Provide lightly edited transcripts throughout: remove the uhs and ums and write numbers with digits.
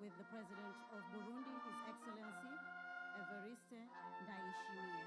with the President of Burundi, His Excellency Evariste Ndayishimiye.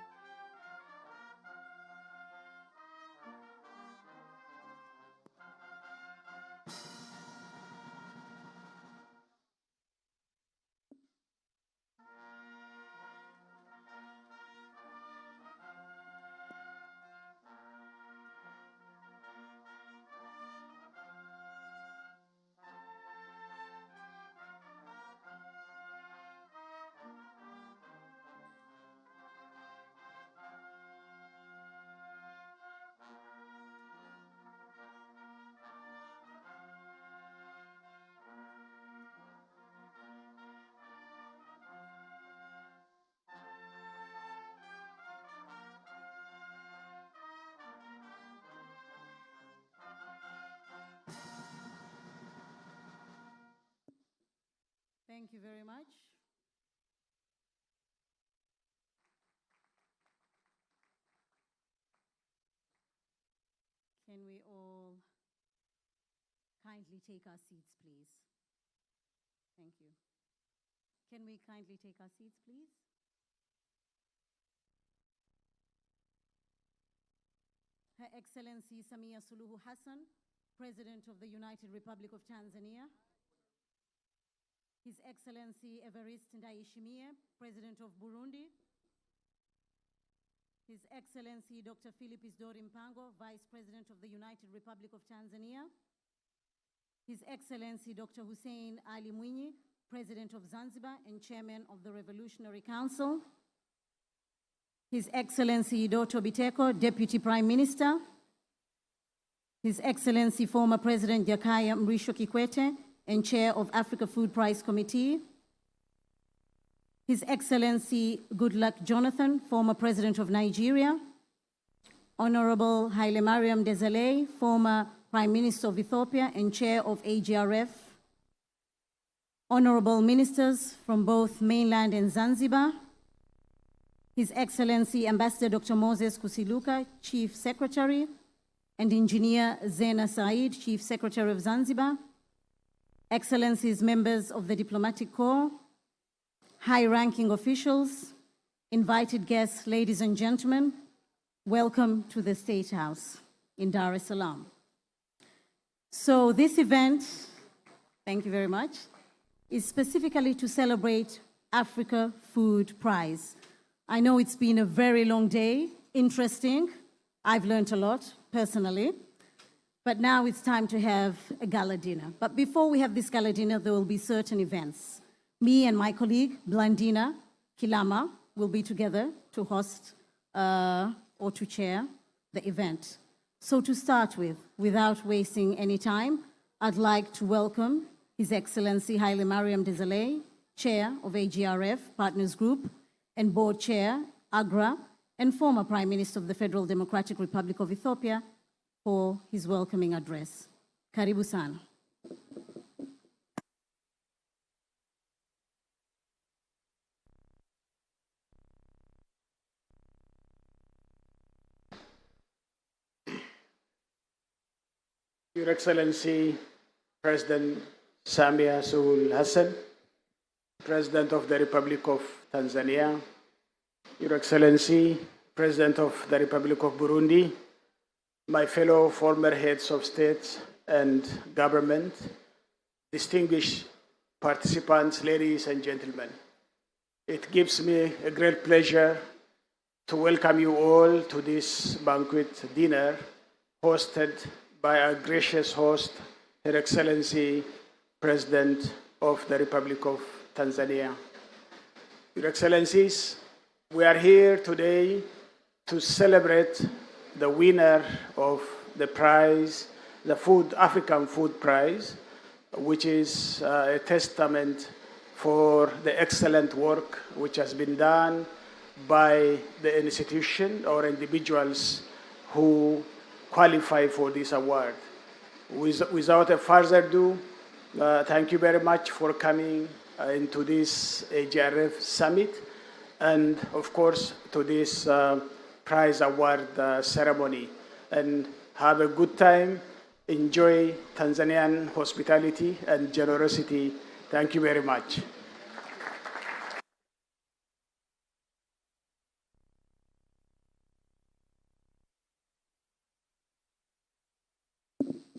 Thank you very much. Can we all kindly take our seats, please? Thank you. Can we kindly take our seats, please? Her Excellency Samia Suluhu Hassan, President of the United Republic of Tanzania. His Excellency Evariste Ndayishimiye, President of Burundi. His Excellency Dr. Philip Isdori Mpango, Vice President of the United Republic of Tanzania. His Excellency Dr. Hussein Ali Mwinyi, President of Zanzibar and Chairman of the Revolutionary Council. His Excellency Doto Biteko, Deputy Prime Minister. His Excellency former President Jakaya Mrisho Kikwete, and Chair of Africa Food Price Committee. His Excellency Goodluck Jonathan, former President of Nigeria. Honorable Haile Mariam Desalegn, former Prime Minister of Ethiopia and Chair of AGRF. Honorable Ministers from both mainland and Zanzibar. His Excellency Ambassador Dr. Moses Kusiluka, Chief Secretary, and Engineer Zena Said, Chief Secretary of Zanzibar. Excellencies, members of the Diplomatic Corps, high-ranking officials, invited guests, ladies and gentlemen, welcome to the State House in Dar es Salaam. So this event, thank you very much, is specifically to celebrate Africa Food Prize. I know it's been a very long day, interesting. I've learned a lot, personally. But now it's time to have a gala dinner. But before we have this gala dinner, there will be certain events. Me and my colleague, Blandina Kilama, will be together to host or to chair the event. So to start with, without wasting any time, I'd like to welcome His Excellency Haile Mariam Desalegn, Chair of AGRF Partners Group and Board Chair, AGRA, and former Prime Minister of the Federal Democratic Republic of Ethiopia, for his welcoming address. Karibu sana. Your Excellency, President Samia Suluhu Hassan, President of the Republic of Tanzania, Your Excellency, President of the Republic of Burundi, my fellow former heads of state and government, distinguished participants, ladies and gentlemen. It gives me a great pleasure to welcome you all to this banquet dinner hosted by our gracious host, Her Excellency, President of the Republic of Tanzania. Your Excellencies, we are here today to celebrate the winner of the prize, the African Food Prize, which is a testament for the excellent work which has been done by the institution or individuals who qualify for this award. Without a further ado, thank you very much for coming into this AGRF summit and, of course, to this prize award ceremony. And have a good time. Enjoy Tanzanian hospitality and generosity. Thank you very much.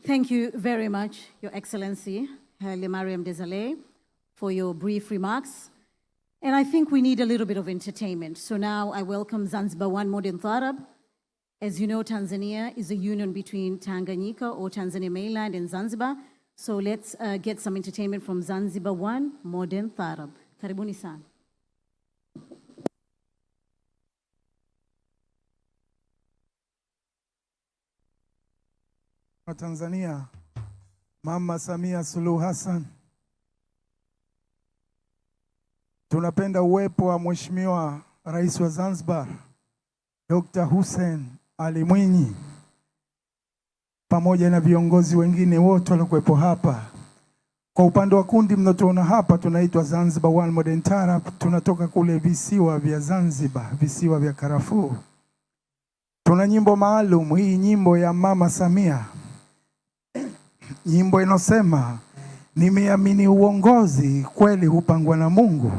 Thank you very much, Your Excellency, Haile Mariam Desalegn, for your brief remarks. And I think we need a little bit of entertainment. So now I welcome Zanzibar One Modern Tharab. As you know, Tanzania is a union between Tanganyika or Tanzania mainland and Zanzibar. So let's get some entertainment from Zanzibar One Modern Tharab. Karibuni sana. Tanzania, Mama Samia Suluhu Hassan. Tunapenda uwepo wa Mheshimiwa Rais wa Zanzibar, Dr. Hussein Ali Mwinyi, pamoja na viongozi wengine wote waliokuwepo hapa. Kwa upande wa kundi mnaotuona hapa tunaitwa Zanzibar One Modern Tharab, tunatoka kule visiwa vya Zanzibar, visiwa vya karafuu. Tuna nyimbo maalum, hii nyimbo ya Mama Samia. Nyimbo inosema, nimeamini uongozi kweli hupangwa na Mungu.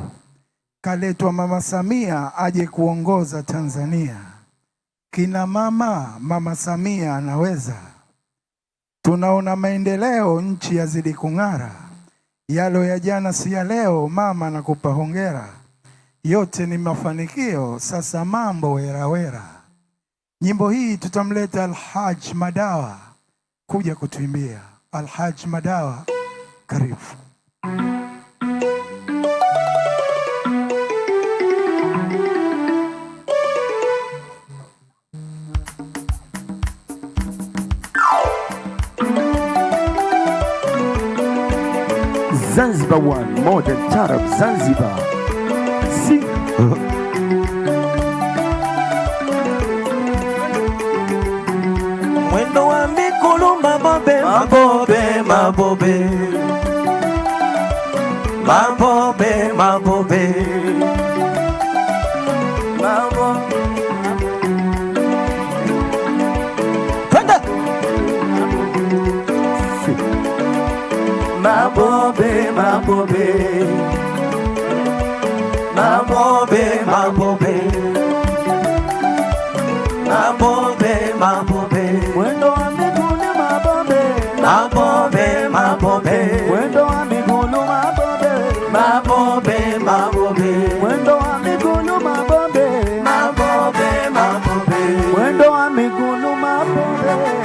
Kaletwa Mama Samia aje kuongoza Tanzania. Kina mama, Mama Samia anaweza. Tunaona maendeleo, nchi yazidi kung'ara. Yalo ya jana si ya leo, mama nakupa hongera. Yote ni mafanikio, sasa mambo wera wera. Nyimbo hii tutamleta Al-Haj Madawa kuja kutuimbia. Al-Haj Madawa, karibu. Zanzibar One Modern Tharab Zanzibar. Si. Mwendo wa mikulu mabobe, mabobe, mabobe, mabobe, mabobe, mabobe. Panda. Mabobe, mabobe, mabobe, mabobe, mabobe, mabobe. Mwendo wa migulu mabobe, mabobe, mabobe. Mwendo wa migulu mabobe, mabobe, mabobe. Mwendo wa migulu mabobe, mabobe, mabobe. Mwendo wa migulu mabobe.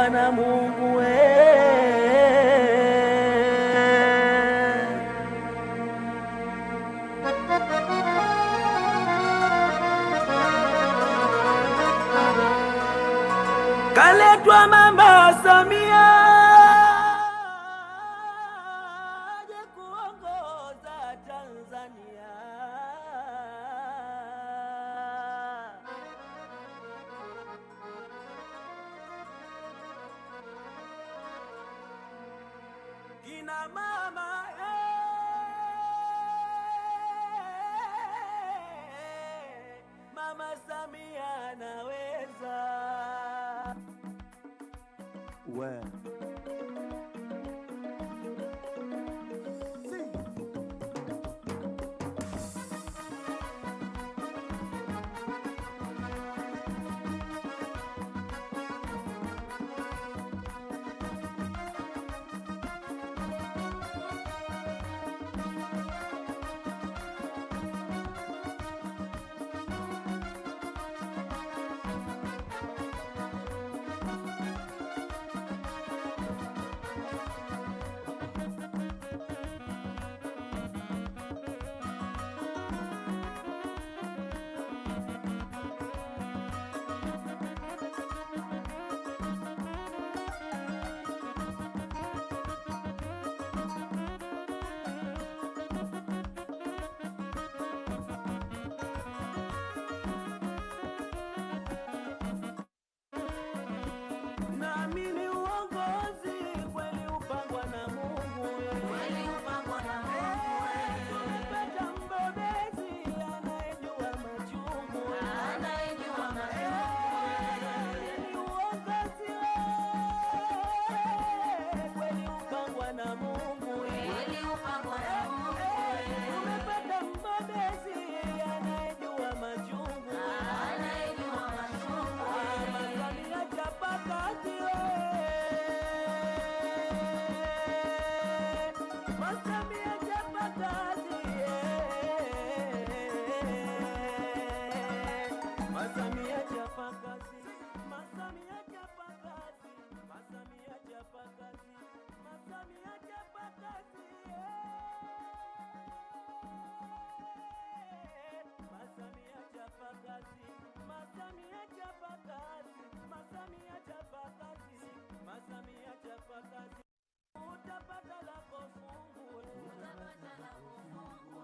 upangwa na Mungu kaletwa Mama Samia aje kuongoza Tanzania. Kina mama Mama Samia anaweza. Well. Naamini uongozi kweli upangwa na Mungu. Kweli upangwa na Mungu. Tumepata mbobezi anayejua machungu. Anayejua machungu. Naamini uongozi kweli upangwa na Mungu. Kweli upangwa na Mungu. Tumepata mbobezi anayejua machungu. Anayejua machungu. Samia chapa kazi Samia chapa kazi Samia chapa kazi Samia chapa kazi Samia chapa kazi Samia chapa kazi Samia chapa kazi Samia chapa kazi Samia chapa kazi Samia chapa kazi utapata lako fungu utapata lako fungu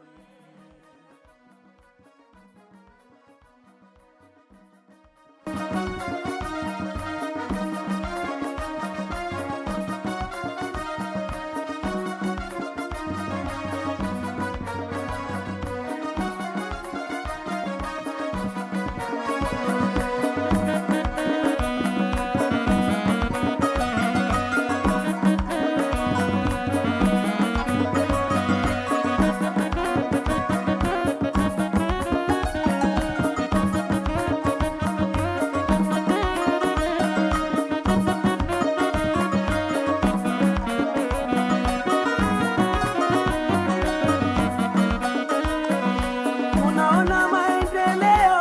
Unaona maendeleo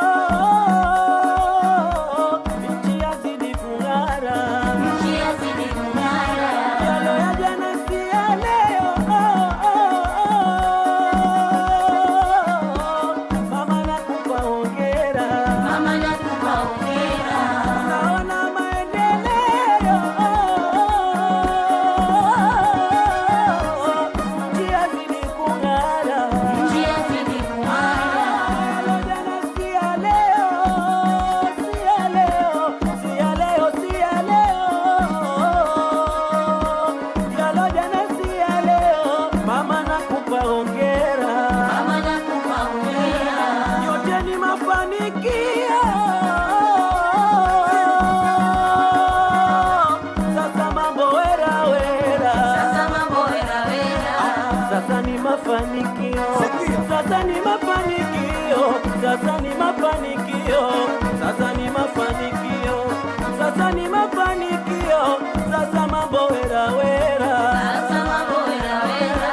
nchi yazidi kung'ara, nchi yazidi kung'ara, yalo ya jana si ya leo. Mama nakupa hongera, mama nakupa hongera. Unaona maendeleo nchi yazidi kung'ara, nchi yazidi kung'ara. Mama nakupa hongera, mama nakupa hongera. Yote ni mafanikio. Sasa mambo wera wera, sasa mambo wera wera. Sasa ni mafanikio, sasa ni mafanikio, sasa ni mafanikio, sasa ni mafanikio, sasa ni mafanikio, sasa mambo wera wera, sasa mambo wera wera.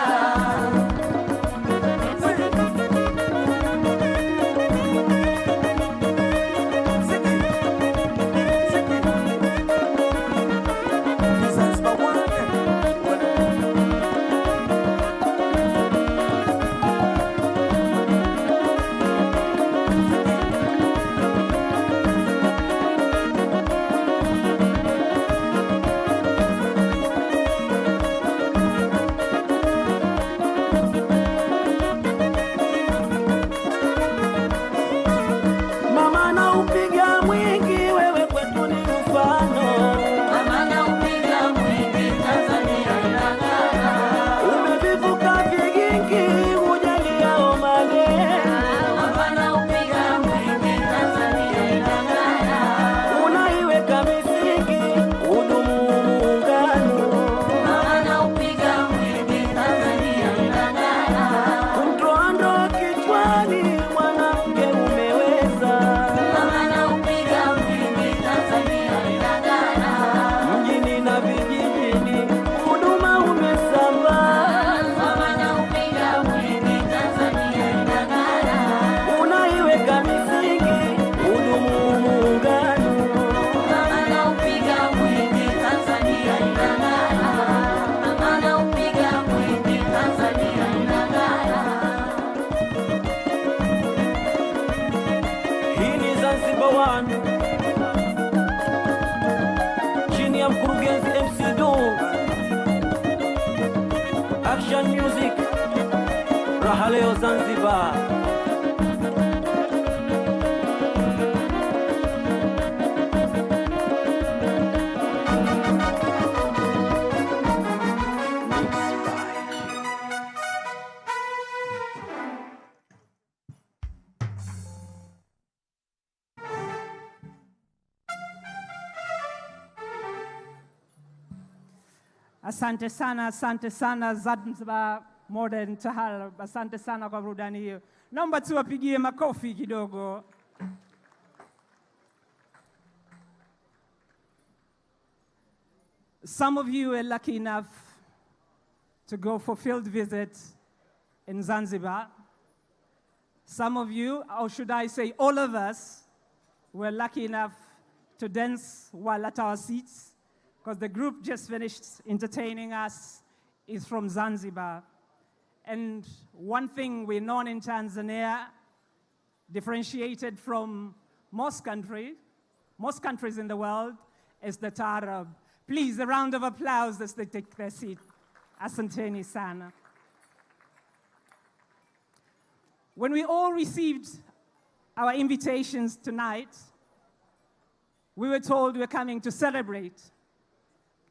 Raha leo Zanzibar. Asante sana Zanzibar Modern Taarab. Asante sana kwa burudani hiyo. Naomba tuwapigie makofi kidogo. Some of you were lucky enough to go for field visits in Zanzibar. Some of you, or should I say all of us, were lucky enough to dance while at our seats, because the group just finished entertaining us is from Zanzibar. And one thing we're known in Tanzania, differentiated from most countries in the world, is the Taarab. Please, a round of applause as they take their seat. Asanteni sana. When we all received our invitations tonight, we were told we're coming to celebrate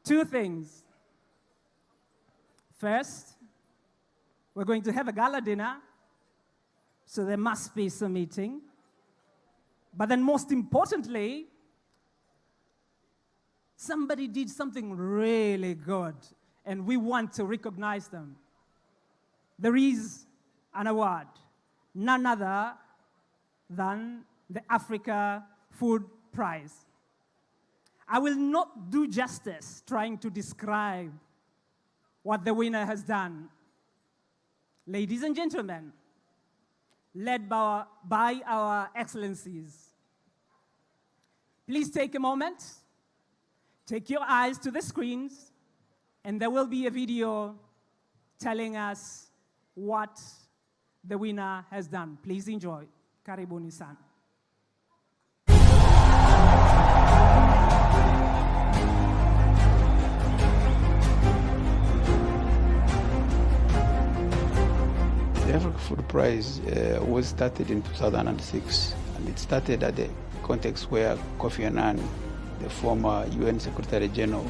two things. First, we're going to have a gala dinner, so there must be some eating. But then most importantly, somebody did something really good, and we want to recognize them. There is an award, none other than the Africa Food Prize. I will not do justice trying to describe what the winner has done. Ladies and gentlemen, led by our excellencies, please take a moment, take your eyes to the screens, and there will be a video telling us what the winner has done. Please enjoy. Karibuni sana. The Africa Food Prize was started in 2006, and it started at the context where Kofi Annan, the former UN Secretary General,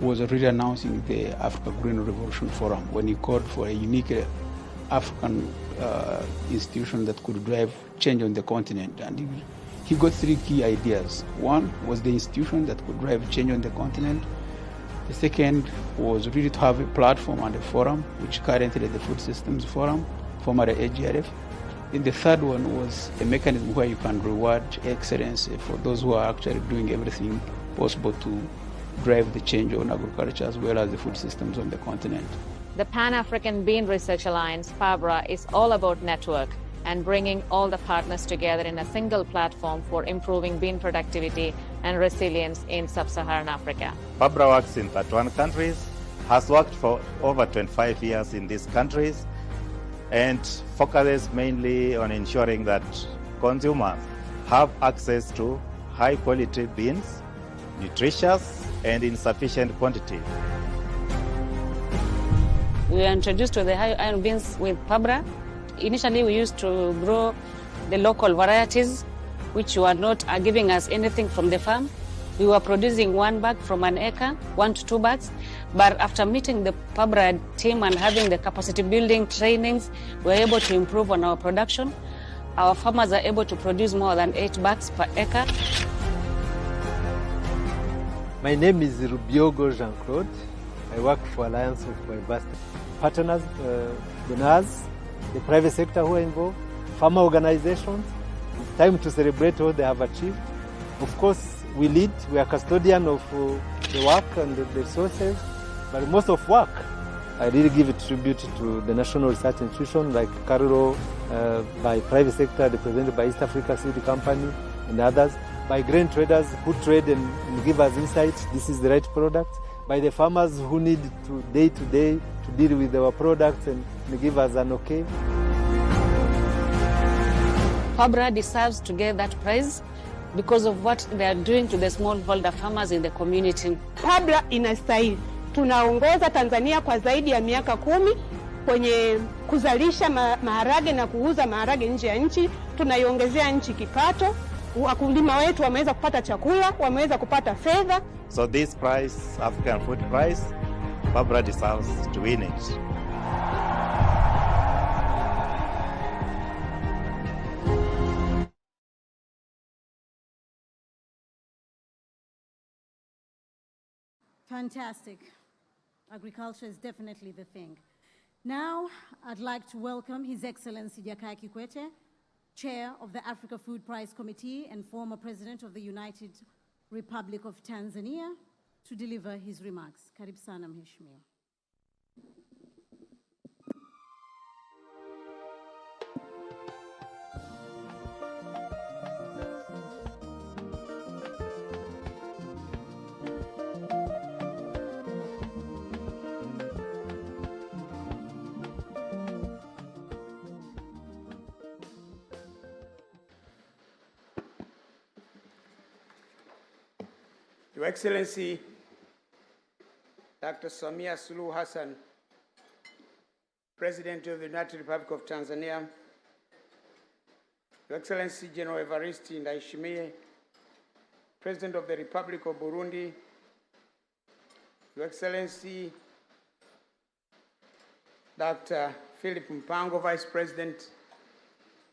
was already announcing the Africa Green Revolution Forum when he called for a unique African institution that could drive change on the continent. And he got three key ideas. One was the institution that could drive change on the continent. The second was really to have a platform and a forum, which currently the Food Systems Forum, formerly AGRF. And the third one was a mechanism where you can reward excellence for those who are actually doing everything possible to drive the change on agriculture as well as the food systems on the continent. The Pan-African Bean Research Alliance, PABRA, is all about network and bringing all the partners together in a single platform for improving bean productivity and resilience in sub-Saharan Africa. PABRA works in 31 countries, has worked for over 25 years in these countries, and focuses mainly on ensuring that consumers have access to high-quality beans, nutritious and in sufficient quantity. We were introduced to the high iron beans with PABRA. Initially, we used to grow the local varieties, which were not giving us anything from the farm. We were producing 1 bag from an acre, 1 to 2 bags. But after meeting the PABRA team and having the capacity building trainings, we were able to improve on our production. Our farmers are able to produce more than 8 bags per acre. My name is Rubiogo Jean-Claude. I work for Alliance of my vast partners, donors, the private sector who are involved, farmer organizations. It's time to celebrate what they have achieved. Of course, we lead, we are custodian of the work and the resources, but most of work, I really give a tribute to the National Research Institution like Carlo, by private sector represented by East Africa Seed Company and others, by grain traders who trade and give us insights, this is the right product, by the farmers who need to day to deal with our products and give us an okay. PABRA deserves to get that prize because of what they are doing to the smallholder farmers in the community. PABRA inastahili. Tunaongoza Tanzania kwa zaidi ya miaka 10 kwenye kuzalisha maharage na kuuza maharage nje ya nchi. Tunaiongezea nchi kipato. Wakulima wetu wameweza kupata chakula, wameweza kupata fedha. So this prize, African Food Prize, Barbara deserves to win it. Fantastic. Agriculture is definitely the thing. Now, I'd like to welcome His Excellency Jakaya Kikwete, Chair of the Africa Food Prize Committee and former President of the United Republic of Tanzania, to deliver his remarks. Karibu sana Mheshimiwa. Your Excellency, Dr. Samia Suluhu Hassan, President of the United Republic of Tanzania, Your Excellency General Evariste Ndayishimiye, President of the Republic of Burundi, Your Excellency Dr. Philip Mpango, Vice President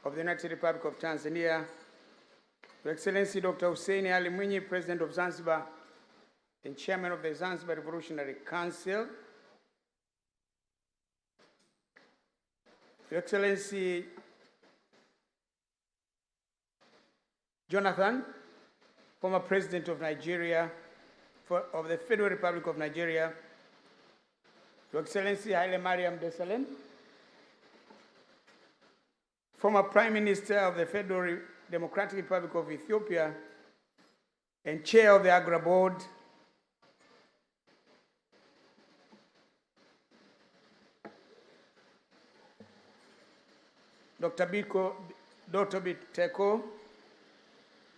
of the United Republic of Tanzania, Your Excellency Dr. Hussein Ali Mwinyi, President of Zanzibar and Chairman of the Zanzibar Revolutionary Council, Your Excellency Jonathan, former President of Nigeria, of the Federal Republic of Nigeria, Your Excellency Haile Mariam Desalegn, former Prime Minister of the Federal Democratic Republic of Ethiopia and Chair of the AGRA Board, Dr. Biteko,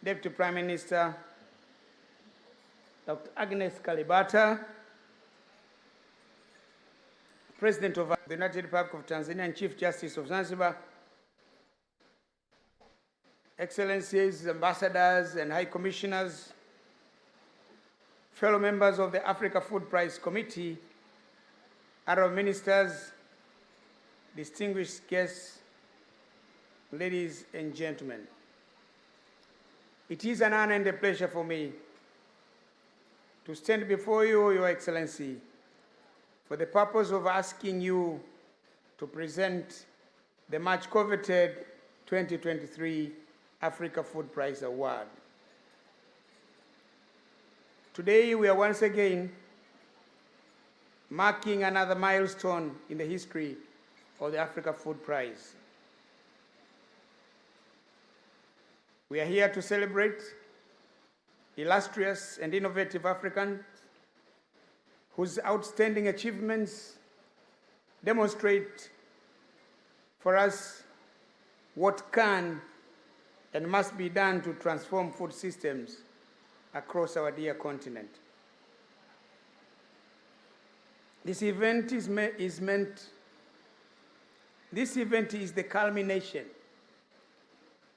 Deputy Prime Minister, Dr. Agnes Kalibata, President of the United Republic of Tanzania and Chief Justice of Zanzibar, Excellencies, Ambassadors and High Commissioners, fellow members of the Africa Food Prize Committee, Honorable Ministers, distinguished guests, ladies and gentlemen. It is an honor and a pleasure for me to stand before you, Your Excellency, for the purpose of asking you to present the much coveted 2023 Africa Food Prize Award. Today, we are once again marking another milestone in the history of the Africa Food Prize. We are here to celebrate illustrious and innovative Africans whose outstanding achievements demonstrate for us what can and must be done to transform food systems across our dear continent. This event is the culmination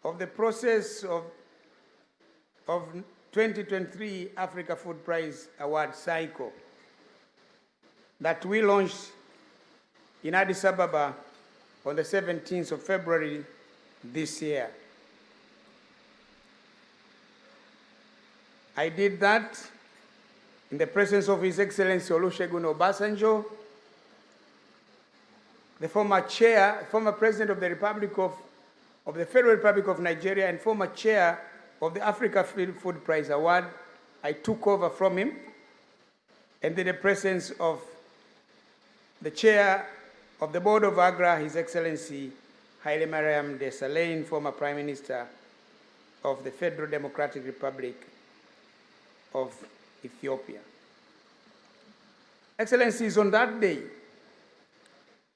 of the process of 2023 Africa Food Prize Award cycle that we launched in Addis Ababa on the 17th of February this year. I did that in the presence of His Excellency Olusegun Obasanjo, the former President of the the Federal Republic of Nigeria and former chair of the Africa Food Prize Award. I took over from him, and in the presence of the chair of the Board of AGRA, His Excellency Haile Mariam Desalegn, former Prime Minister of the Federal Democratic Republic of Ethiopia. Excellencies, on that day,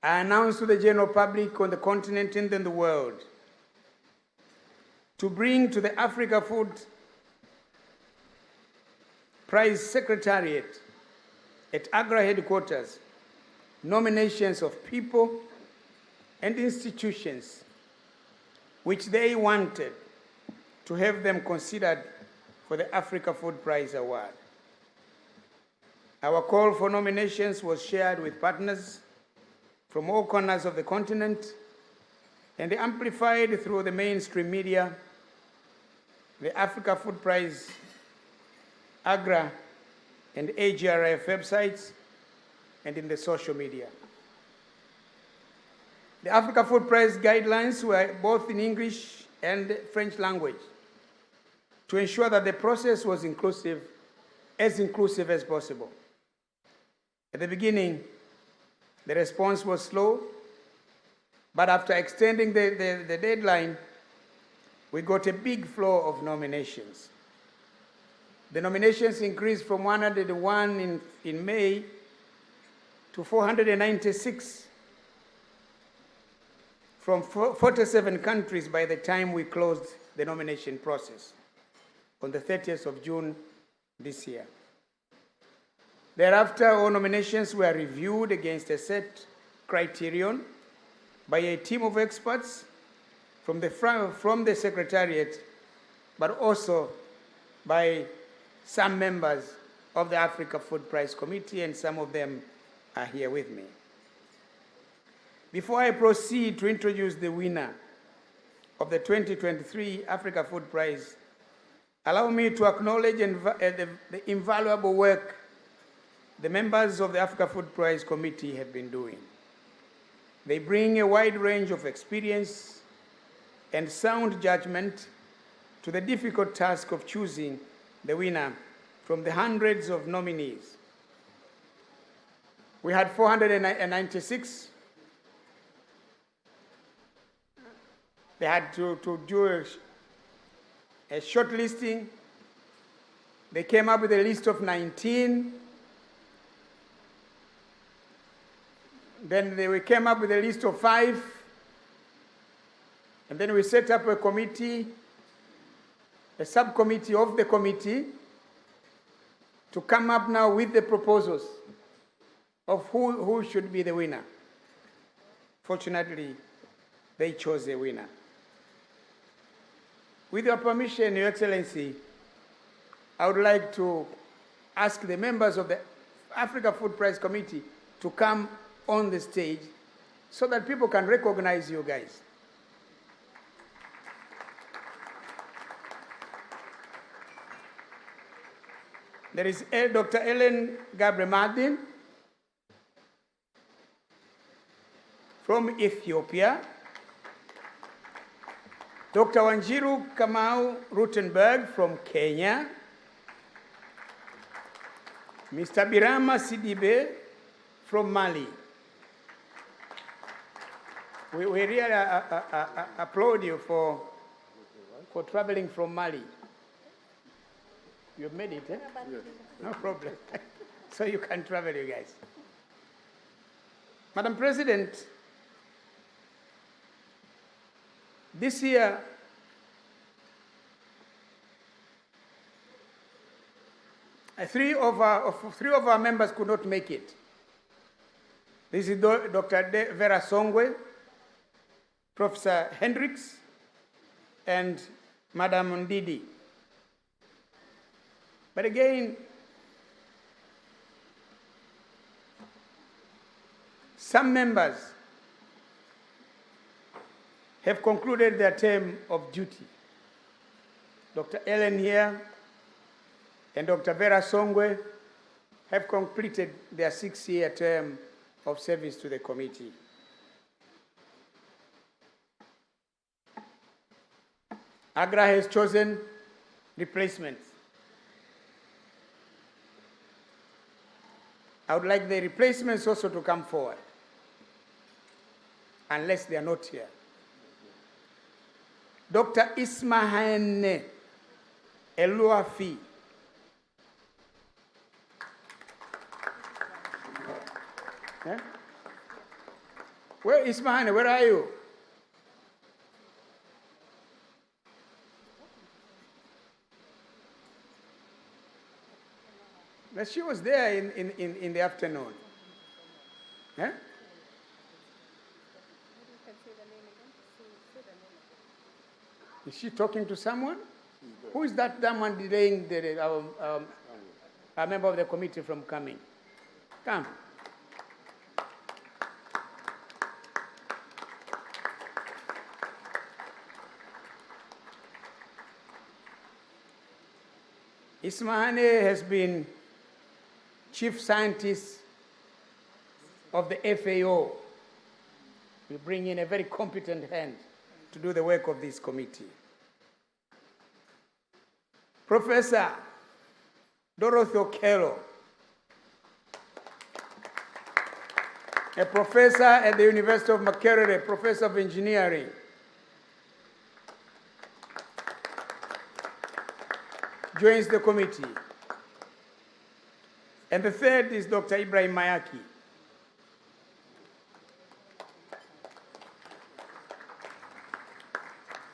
I announced to the general public on the continent and in the world to bring to the Africa Food Prize Secretariat at AGRA headquarters nominations of people and institutions which they wanted to have them considered for the Africa Food Prize Award. Our call for nominations was shared with partners from all corners of the continent and amplified through the mainstream media, the Africa Food Prize, AGRA, and AGRF websites, and in the social media. The Africa Food Prize guidelines were both in English and French language to ensure that the process was inclusive as possible. At the beginning, the response was slow, but after extending the deadline, we got a big flow of nominations. The nominations increased from 101 in May to 496 from 47 countries by the time we closed the nomination process on the 30th of June this year. Thereafter, all nominations were reviewed against a set criterion by a team of experts from the Secretariat, but also by some members of the Africa Food Prize Committee, and some of them are here with me. Before I proceed to introduce the winner of the 2023 Africa Food Prize, allow me to acknowledge the invaluable work the members of the Africa Food Prize Committee have been doing. They bring a wide range of experience and sound judgment to the difficult task of choosing the winner from the hundreds of nominees. We had 496. They had to do a short listing. They came up with a list of 19. Then we came up with a list of 5. And then we set up a committee, a subcommittee of the committee, to come up now with the proposals of who should be the winner. Fortunately, they chose a winner. With your permission, Your Excellency, I would like to ask the members of the Africa Food Prize Committee to come on the stage so that people can recognize you guys. There is Dr. Ellen Gabre-Martin from Ethiopia, Dr. Wanjiru Kamau Rutenberg from Kenya, Mr. Birama Sidibe from Mali. We really applaud you for traveling from Mali. You've made it, eh? Yes. No problem. So you can travel, you guys. Madam President, this year, three of our members could not make it. This is Dr. Vera Songwe, Professor Hendricks, and Madam Ndidi. But again, some members have concluded their term of duty. Dr. Ellen here and Dr. Vera Songwe have completed their 6-year term of service to the committee. AGRA has chosen replacements. I would like the replacements also to come forward, unless they are not here. Dr. Ismahane Eluafi. Yeah? Where is Ismahane? Where are you? But she was there in the afternoon. Yeah? Is she talking to someone? Who is that someone delaying a member of the committee from coming? Come. Ismahane has been chief scientist of the FAO. We bring in a very competent hand to do the work of this committee. Professor Dorothy Okello, a professor at the University of Makerere, professor of engineering. Joins the committee. And the third is Dr. Ibrahim Mayaki.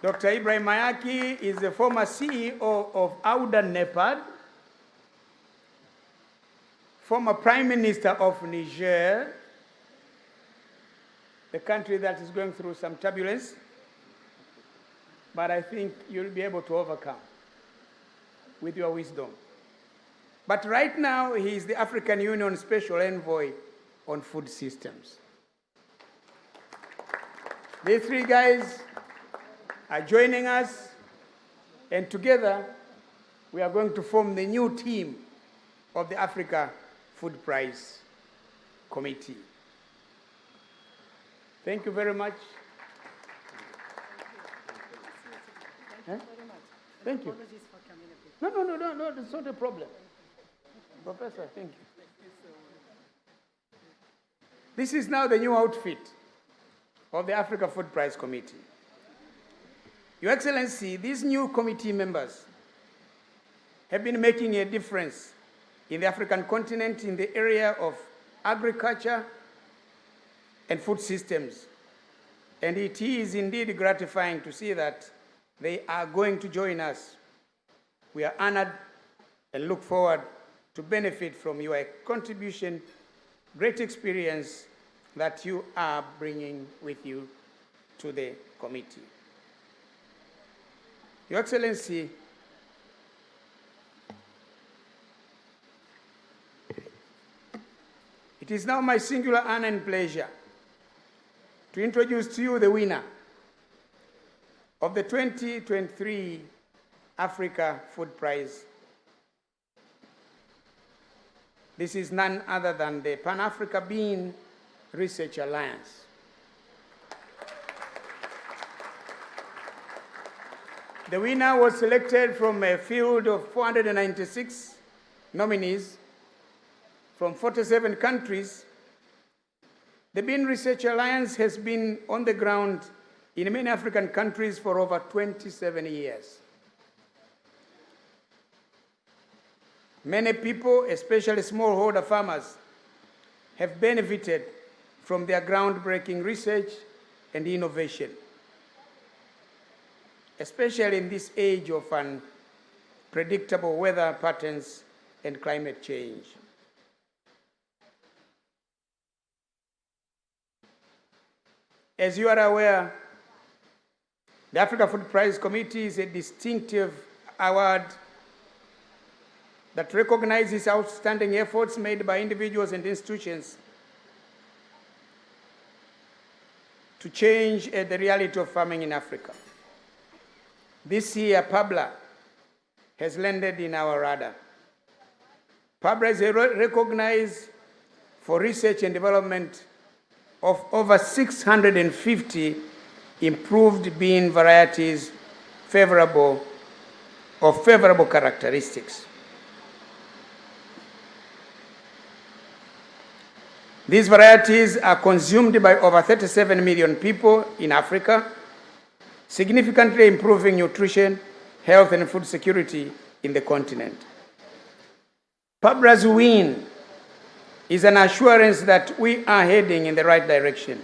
Dr. Ibrahim Mayaki is the former CEO of Auda Nepad, former Prime Minister of Niger, the country that is going through some turbulence, but I think you'll be able to overcome with your wisdom. But right now, he is the African Union Special Envoy on Food Systems. These three guys are joining us, and together we are going to form the new team of the Africa Food Prize Committee. Thank you very much. Thank you. No, it's not a problem. Professor, thank you. This is now the new outfit of the Africa Food Prize Committee. Your Excellency, these new committee members have been making a difference in the African continent in the area of agriculture and food systems. And it is indeed gratifying to see that they are going to join us. We are honored and look forward to benefit from your contribution, great experience that you are bringing with you to the committee. Your Excellency, it is now my singular honor and pleasure to introduce to you the winner of the 2023 Africa Food Prize. This is none other than the Pan-Africa Bean Research Alliance. The winner was selected from a field of 496 nominees from 47 countries. The Bean Research Alliance has been on the ground in many African countries for over 27 years. Many people, especially smallholder farmers, have benefited from their groundbreaking research and innovation, especially in this age of unpredictable weather patterns and climate change. As you are aware, the Africa Food Prize Committee is a distinctive award that recognizes outstanding efforts made by individuals and institutions to change the reality of farming in Africa. This year, PABLA has landed in our radar. PABLA is recognized for research and development of over 650 improved bean varieties of favorable characteristics. These varieties are consumed by over 37 million people in Africa, significantly improving nutrition, health, and food security in the continent. PABLA's win is an assurance that we are heading in the right direction.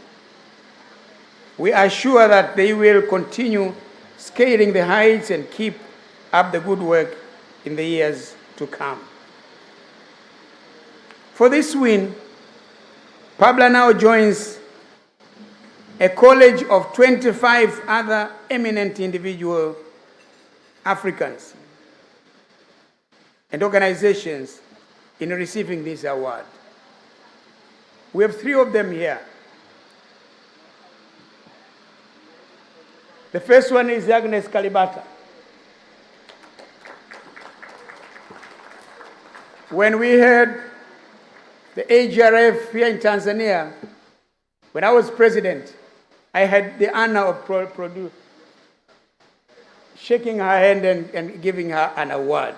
We are sure that they will continue scaling the heights and keep up the good work in the years to come. For this win, PABLA now joins a college of 25 other eminent individual Africans and organizations in receiving this award. We have 3 of them here. The first one is Agnes Kalibata. When we had the AGRF here in Tanzania, when I was president, I had the honor of shaking her hand and giving her an award.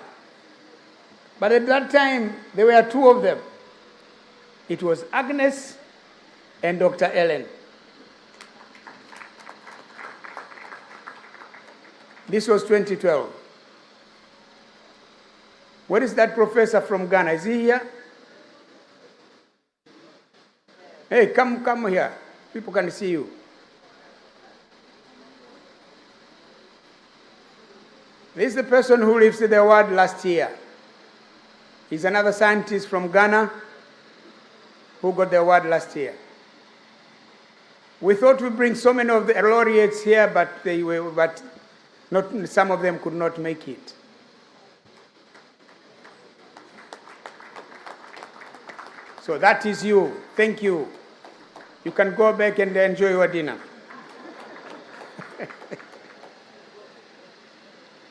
But at that time, there were 2 of them. It was Agnes and Dr. Ellen. This was 2012. Where is that professor from Ghana? Is he here? Hey, come here. People can see you. This is the person who received the award last year. He's another scientist from Ghana who got the award last year. We thought we'd bring so many of the laureates here, but some of them could not make it. So that is you. Thank you. You can go back and enjoy your dinner.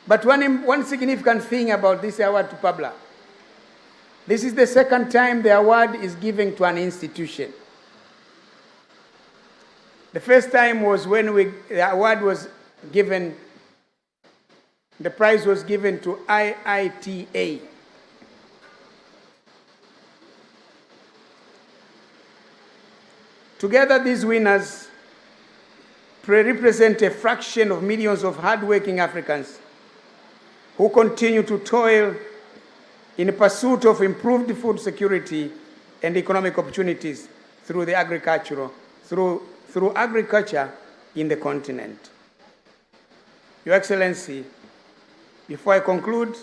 But one significant thing about this award to Pabla, this is the second time the award is given to an institution. The first time was when the award was given, the prize was given to IITA. Together, these winners represent a fraction of millions of hardworking Africans who continue to toil in pursuit of improved food security and economic opportunities through agriculture in the continent. Your Excellency, before I conclude,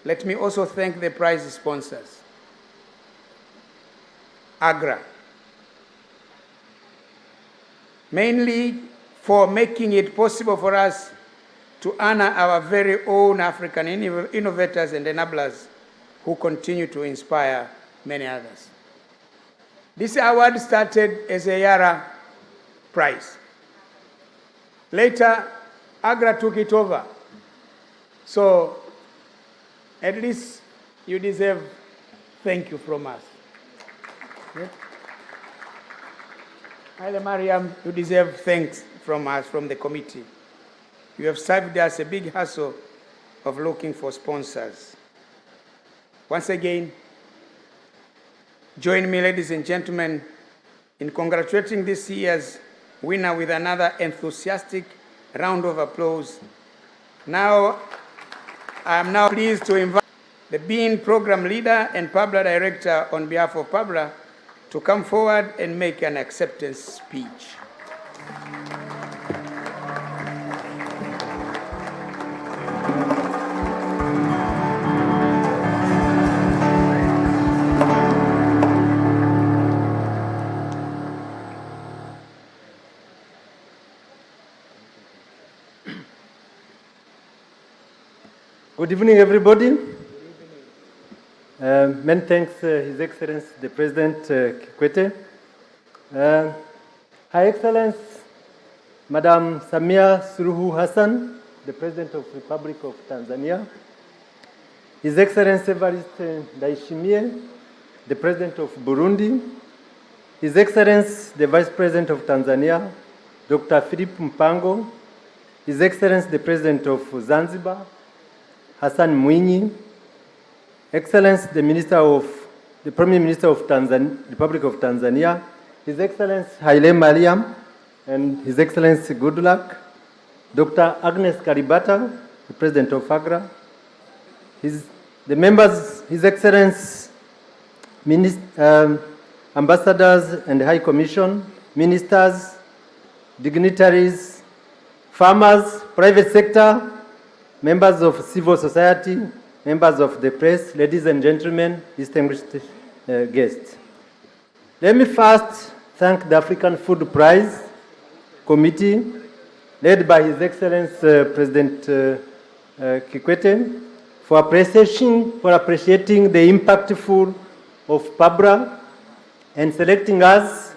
let me also thank the prize sponsors. AGRA, mainly for making it possible for us to honor our very own African innovators and enablers who continue to inspire many others. This award started as a Yara prize. Later, AGRA took it over. So, at least you deserve thank you from us. Yeah? Haile Mariam, you deserve thanks from us, from the committee. You have saved us a big hassle of looking for sponsors. Once again, join me, ladies and gentlemen, in congratulating this year's winner with another enthusiastic round of applause. Now, I am now pleased to invite the Bean Program Leader and PABRA Director on behalf of PABRA to come forward and make an acceptance speech. Good evening, everybody. Many thanks, His Excellency, the President Kikwete. Her Excellency, Madam Samia Suluhu Hassan, the President of the Republic of Tanzania. His Excellency Evariste Ndayishimiye, the President of Burundi. His Excellency, the Vice President of Tanzania, Dr. Philip Mpango. His Excellency, the President of Zanzibar, Hassan Mwinyi, Excellency, the Prime Minister of Tanzania, Republic of Tanzania, His Excellency Haile Mariam, and His Excellency Goodluck, Dr. Agnes Kalibata, the President of AGRA, the members, His Excellency, ambassadors and High Commission, ministers, dignitaries, farmers, private sector, members of civil society, members of the press, ladies and gentlemen, distinguished guests. Let me first thank the African Food Prize committee led by His Excellency President Kikwete for appreciating the impactful of PABRA and selecting us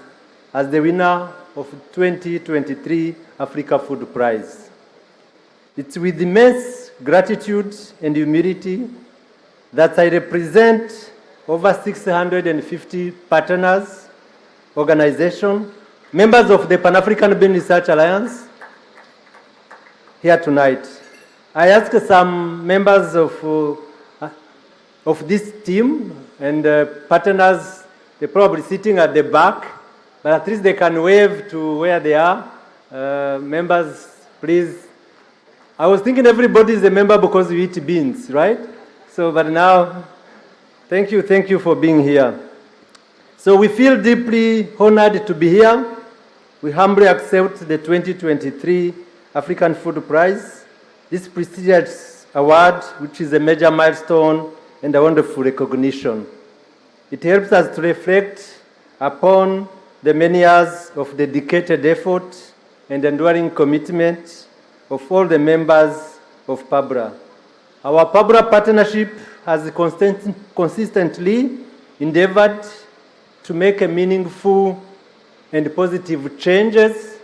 as the winner of 2023 Africa Food Prize. It's with immense gratitude and humility that I represent over 650 partners, organizations, members of the Pan-African Bean Research Alliance here tonight. I asked some members of this team and partners, they're probably sitting at the back, but at least they can wave to where they are. Members, please. I was thinking everybody is a member because we eat beans, right? So, but now, thank you for being here. So we feel deeply honored to be here. We humbly accept the 2023 African Food Prize, this prestigious award, which is a major milestone and a wonderful recognition. It helps us to reflect upon the many years of dedicated effort and enduring commitment of all the members of PABRA. Our PABRA partnership has consistently endeavored to make a meaningful and positive changes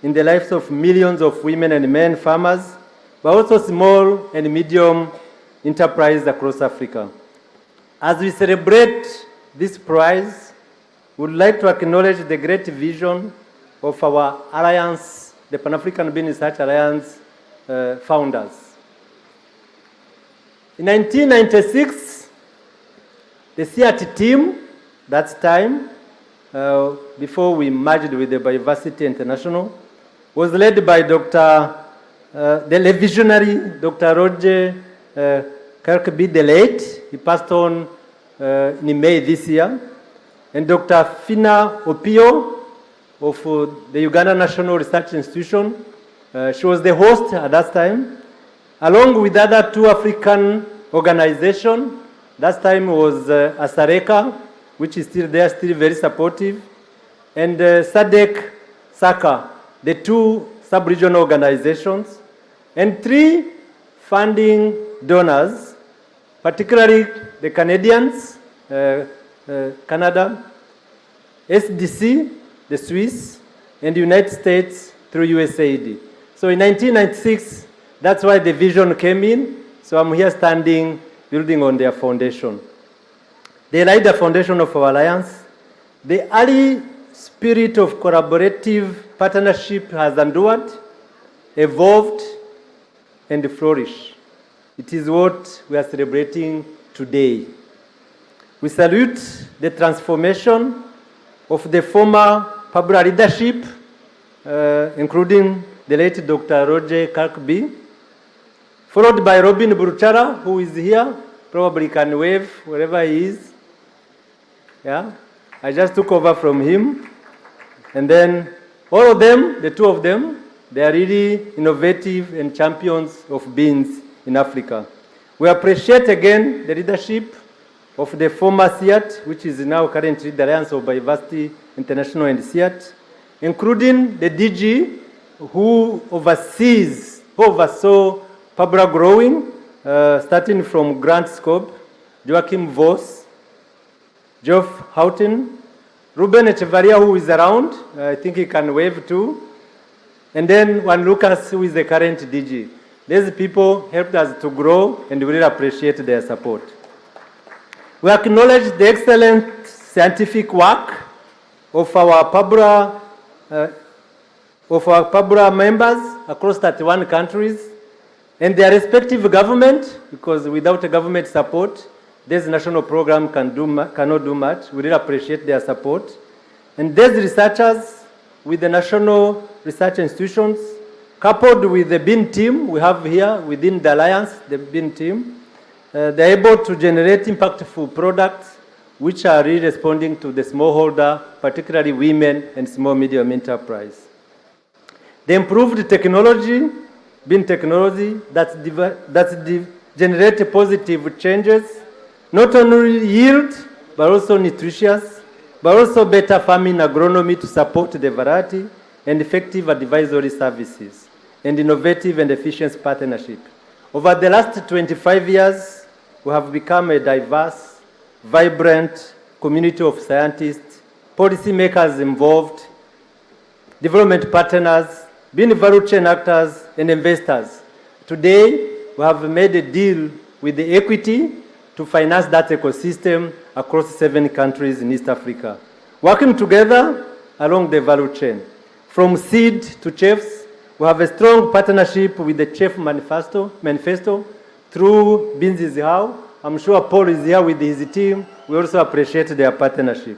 in the lives of millions of women and men farmers, but also small and medium enterprises across Africa. As we celebrate this prize, we would like to acknowledge the great vision of our alliance, the Pan-African Bean Research Alliance founders. In 1996, the CRT team, that time, before we merged with the Biodiversity International, was led by the visionary Dr. Roger Kirkby, the late. He passed on in May this year. And Dr. Fina Opio of the Uganda National Research Institution. She was the host at that time, along with other two African organizations. That time was Asareka, which is still there, still very supportive, and SADC, SACA, the two sub-regional organizations, and three funding donors, particularly the Canadians, Canada, SDC, the Swiss, and the United States through USAID. So in 1996, that's why the vision came in. So I'm here standing, building on their foundation. They laid the foundation of our alliance. The early spirit of collaborative partnership has endured, evolved, and flourished. It is what we are celebrating today. We salute the transformation of the former PABRA leadership, including the late Dr. Roger Kirkby, followed by Robin Buruchara, who is here, probably can wave wherever he is. Yeah, I just took over from him. And then all of them, the two of them, they are really innovative and champions of beans in Africa. We appreciate again the leadership of the former CIAT, which is now currently the Alliance of Biodiversity International and CIAT, including the DG who oversaw PABRA growing, starting from Grant Scope, Joachim Voss, Geoff Houghton, Ruben Echevarria, who is around, I think he can wave too, and then Juan Lucas, who is the current DG. These people helped us to grow, and we really appreciate their support. We acknowledge the excellent scientific work of our PABRA members across 31 countries and their respective government, because without a government support, this national program cannot do much. We really appreciate their support. And these researchers with the national research institutions, coupled with the bean team we have here within the alliance, the bean team, they're able to generate impactful products which are really responding to the smallholder, particularly women and small medium enterprise. The improved technology, bean technology, that's generate positive changes, not only yield, but also nutritious, but also better farming agronomy to support the variety, and effective advisory services, and innovative and efficient partnership. Over the last 25 years, we have become a diverse, vibrant community of scientists, policymakers involved, development partners, being value chain actors, and investors. Today, we have made a deal with the Equity to finance that ecosystem across 7 countries in East Africa, working together along the value chain. From seed to chefs, we have a strong partnership with the Chef Manifesto through Binzi's How. I'm sure Paul is here with his team. We also appreciate their partnership.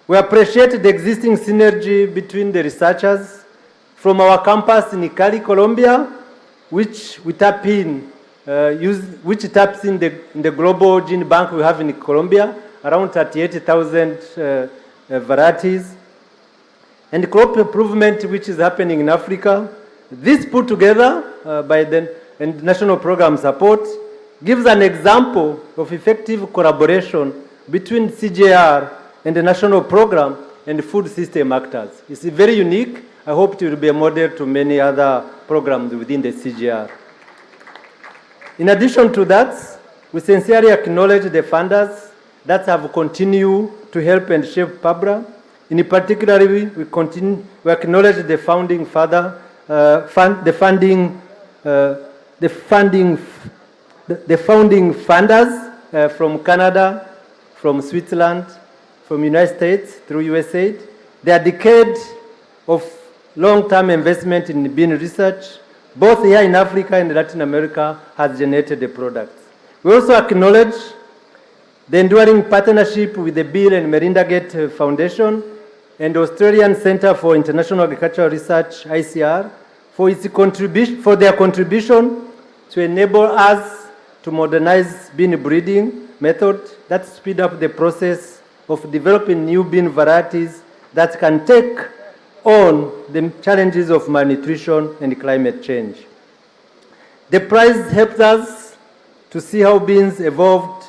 We appreciate the existing synergy between the researchers from our campus in Cali, Colombia, which we tap in, which taps in the global gene bank we have in Colombia, around 38,000 varieties, and crop improvement, which is happening in Africa. This put together by the national program support gives an example of effective collaboration between CJR and the national program and food system actors. It's very unique. I hope it will be a model to many other programs within the CJR. In addition to that, we sincerely acknowledge the funders that have continued to help and shape PABRA. In particular, we acknowledge the founding father, the founding funders from Canada, from Switzerland, from United States through USAID. Their decade of long-term investment in bean research, both here in Africa and Latin America, has generated the products. We also acknowledge the enduring partnership with the Bill and Melinda Gates Foundation and Australian Centre for International Agricultural Research, ICR, for their contribution to enable us to modernize bean breeding method that speed up the process of developing new bean varieties that can take on the challenges of malnutrition and climate change. The prize helped us to see how beans evolved,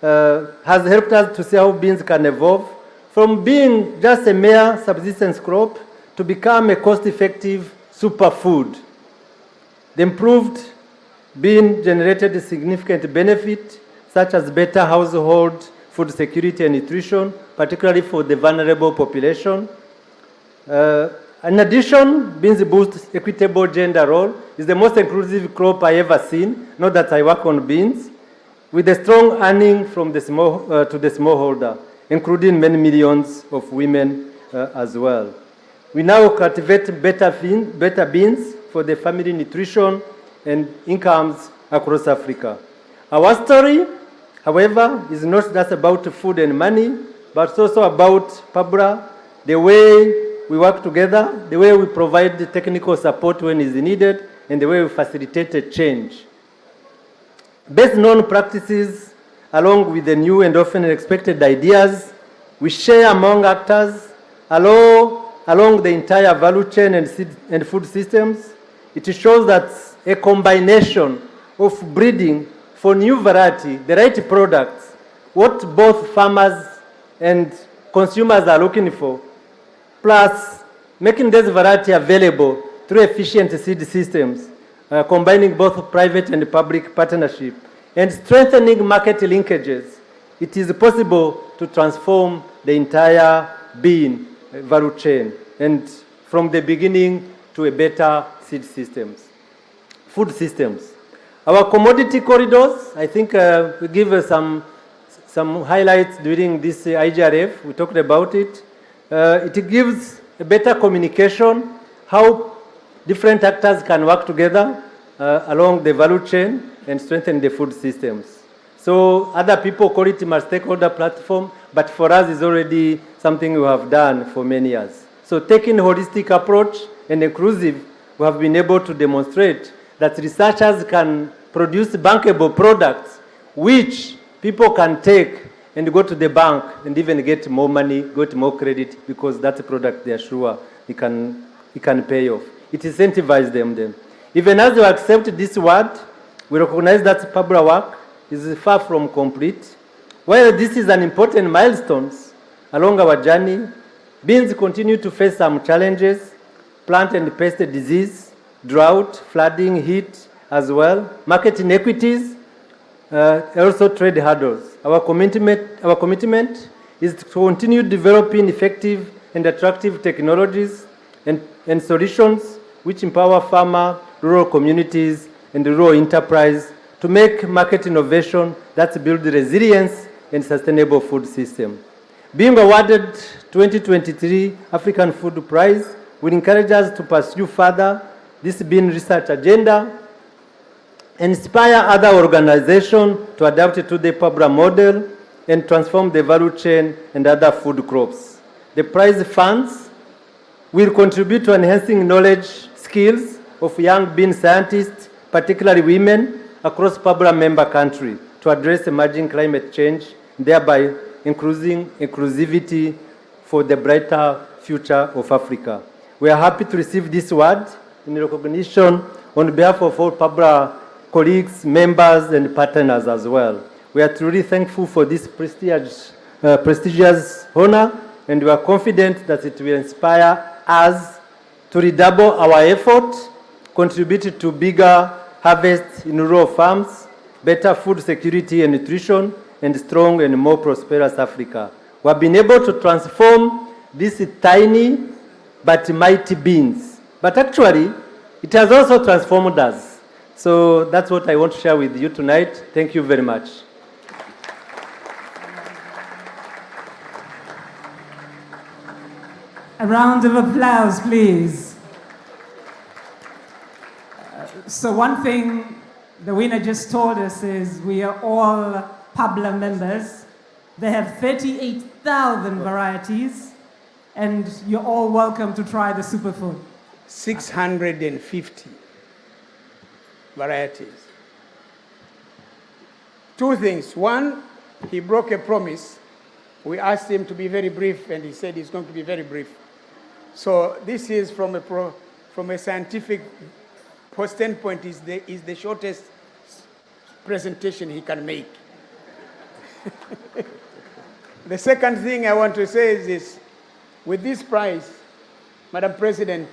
has helped us to see how beans can evolve from being just a mere subsistence crop to become a cost-effective superfood. The improved bean generated a significant benefit, such as better household food security and nutrition, particularly for the vulnerable population. In addition, beans boost equitable gender role. It's the most inclusive crop I ever seen, not that I work on beans, with a strong earning from the to the smallholder, including many millions of women as well. We now cultivate better beans for the family nutrition and incomes across Africa. Our story, however, is not just about food and money, but it's also about PABRA, the way we work together, the way we provide the technical support when it's needed, and the way we facilitate a change. Best known practices, along with the new and often unexpected ideas, we share among actors along the entire value chain and food systems. It shows that a combination of breeding for new variety, the right products, what both farmers and consumers are looking for, plus making this variety available through efficient seed systems, combining both private and public partnership, and strengthening market linkages, it is possible to transform the entire bean value chain, and from the beginning to a better seed systems, food systems. Our commodity corridors, I think we give some highlights during this AGRF. We talked about it. It gives a better communication, how different actors can work together along the value chain and strengthen the food systems. So other people call it a stakeholder platform, but for us it's already something we have done for many years. So taking a holistic approach and inclusive, we have been able to demonstrate that researchers can produce bankable products which people can take and go to the bank and even get more money, get more credit, because that's a product they are sure it can pay off. It incentivizes them then. Even as we accept this word, we recognize that PABRA work is far from complete. While this is an important milestone along our journey, beans continue to face some challenges. plant and pest disease, drought, flooding, heat as well, market inequities, also trade hurdles. Our commitment is to continue developing effective and attractive technologies and solutions which empower farmer, rural communities, and rural enterprise to make market innovation that build resilience and sustainable food system. Being awarded 2023 African Food Prize will encourage us to pursue further this bean research agenda, inspire other organizations to adapt to the PABRA model, and transform the value chain and other food crops. The prize funds will contribute to enhancing knowledge, skills of young bean scientists, particularly women, across PABRA member countries to address emerging climate change, thereby increasing inclusivity for the brighter future of Africa. We are happy to receive this award in recognition on behalf of all PABRA colleagues, members, and partners as well. We are truly thankful for this prestigious honor, and we are confident that it will inspire us to redouble our effort, contribute to bigger harvests in rural farms, better food security and nutrition, and strong and more prosperous Africa. We have been able to transform these tiny but mighty beans. But actually, it has also transformed us. So that's what I want to share with you tonight. Thank you very much. A round of applause, please. So one thing the winner just told us is we are all PABRA members. They have 38,000 varieties, and you're all welcome to try the superfood. 650 varieties. Two things. One, he broke a promise. We asked him to be very brief, and he said he's going to be very brief. So this is from a scientific standpoint is the shortest presentation he can make. The second thing I want to say is this. With this prize, Madam President,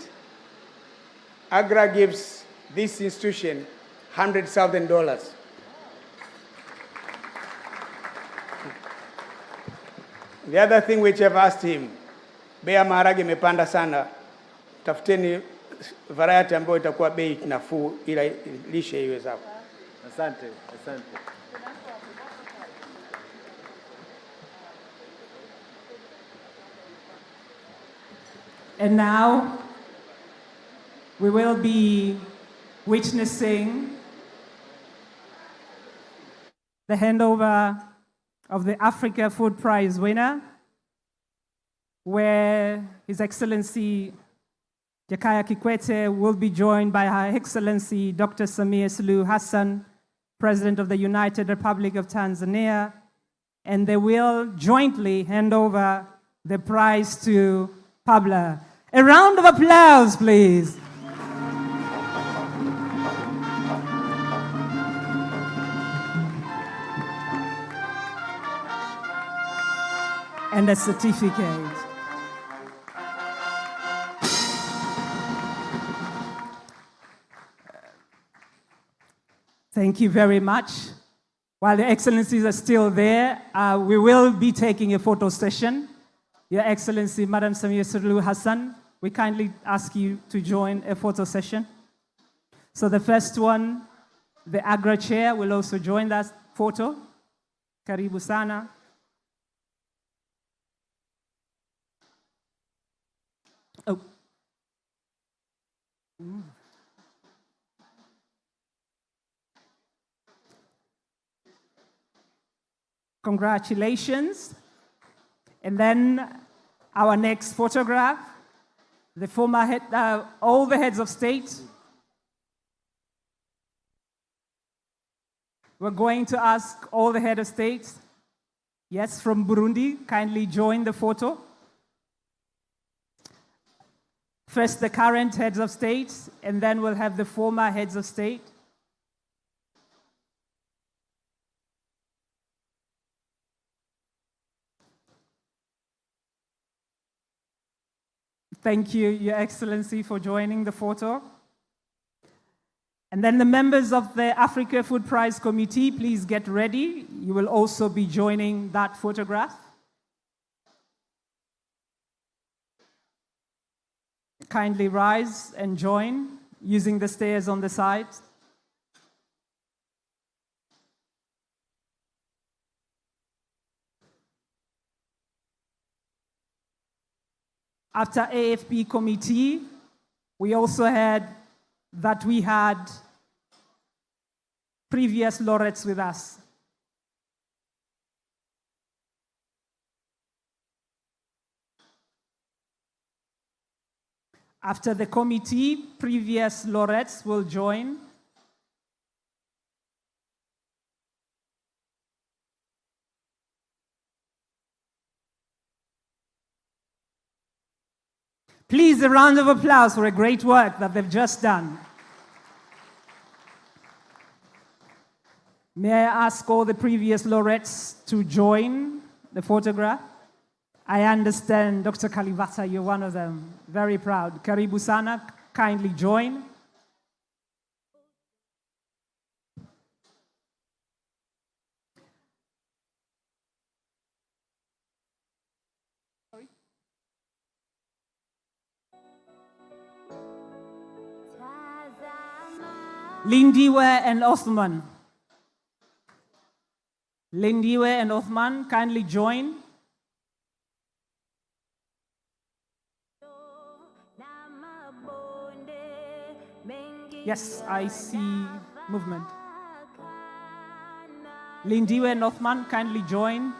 AGRA gives this institution $100,000. The other thing which I've asked him, bei ya maharage imepanda sana, tafuteni variety ambayo itakuwa bei nafuu ila lishe iwe sawa. Asante, asante. And now, we will be witnessing the handover of the Africa Food Prize winner, where His Excellency Jakaya Kikwete will be joined by Her Excellency Dr. Samia Suluhu Hassan, President of the United Republic of Tanzania, and they will jointly hand over the prize to PABRA. A round of applause, please. And a certificate. Thank you very much. While the Excellencies are still there, we will be taking a photo session. Your Excellency, Madam Samia Suluhu Hassan, we kindly ask you to join a photo session. So the first one, the AGRA chair will also join that photo. Karibu sana. Oh. Congratulations. And then our next photograph, the former head, all the heads of state. We're going to ask all the head of state, yes, from Burundi, kindly join the photo. First, the current heads of state, and then we'll have the former heads of state. Thank you, Your Excellency, for joining the photo. And then the members of the Africa Food Prize Committee, please get ready. You will also be joining that photograph. Kindly rise and join using the stairs on the side. After AFP committee, we also heard that we had previous laureates with us. After the committee, previous laureates will join. Please, a round of applause for a great work that they've just done. May I ask all the previous laureates to join the photograph? I understand, Dr. Kalibata, you're one of them. Very proud. Karibu sana, kindly join. Lindiwe and Othman. Lindiwe and Othman, kindly join. Yes, I see movement. Lindiwe and Othman, kindly join.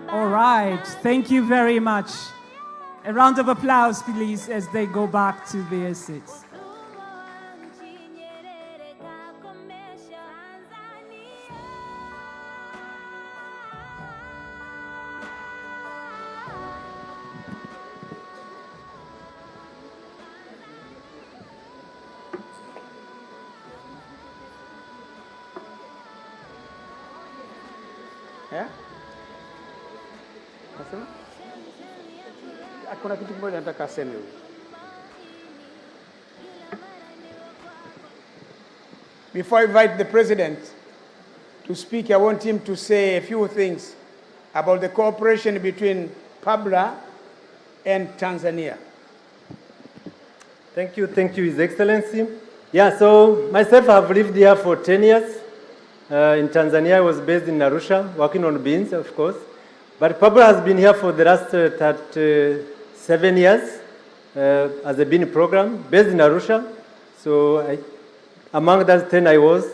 All right, thank you very much. A round of applause, please, as they go back to their seats. Yeah? Before I invite the President to speak, I want him to say a few things about the cooperation between PABRA and Tanzania. Thank you, His Excellency. Yeah, so myself, I've lived here for 10 years. In Tanzania, I was based in Arusha, working on beans, of course. But PABRA has been here for the last 7 years as a bean program, based in Arusha. So among those 10 I was,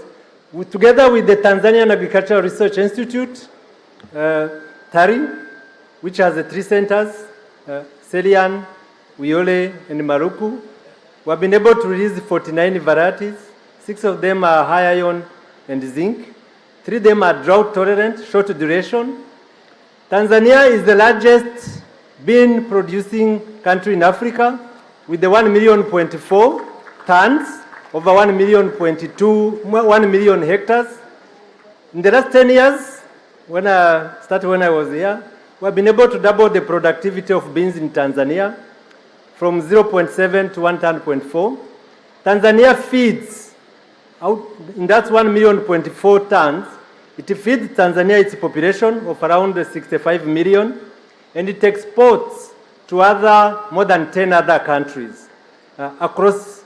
together with the Tanzanian Agricultural Research Institute, TARI, which has 3 centers, Selian, Uyole, and Maruku. We have been able to release 49 varieties. 6 of them are high iron and zinc. 3 of them are drought tolerant, short duration. Tanzania is the largest bean producing country in Africa with the 1.4 tons, over 1 million hectares. In the last 10 years, when I was here, we have been able to double the productivity of beans in Tanzania from 0.7 to 1.4. Tanzania feeds, in that 1.4 tons, it feeds Tanzania its population of around 65 million, and it exports to more than 10 other countries across,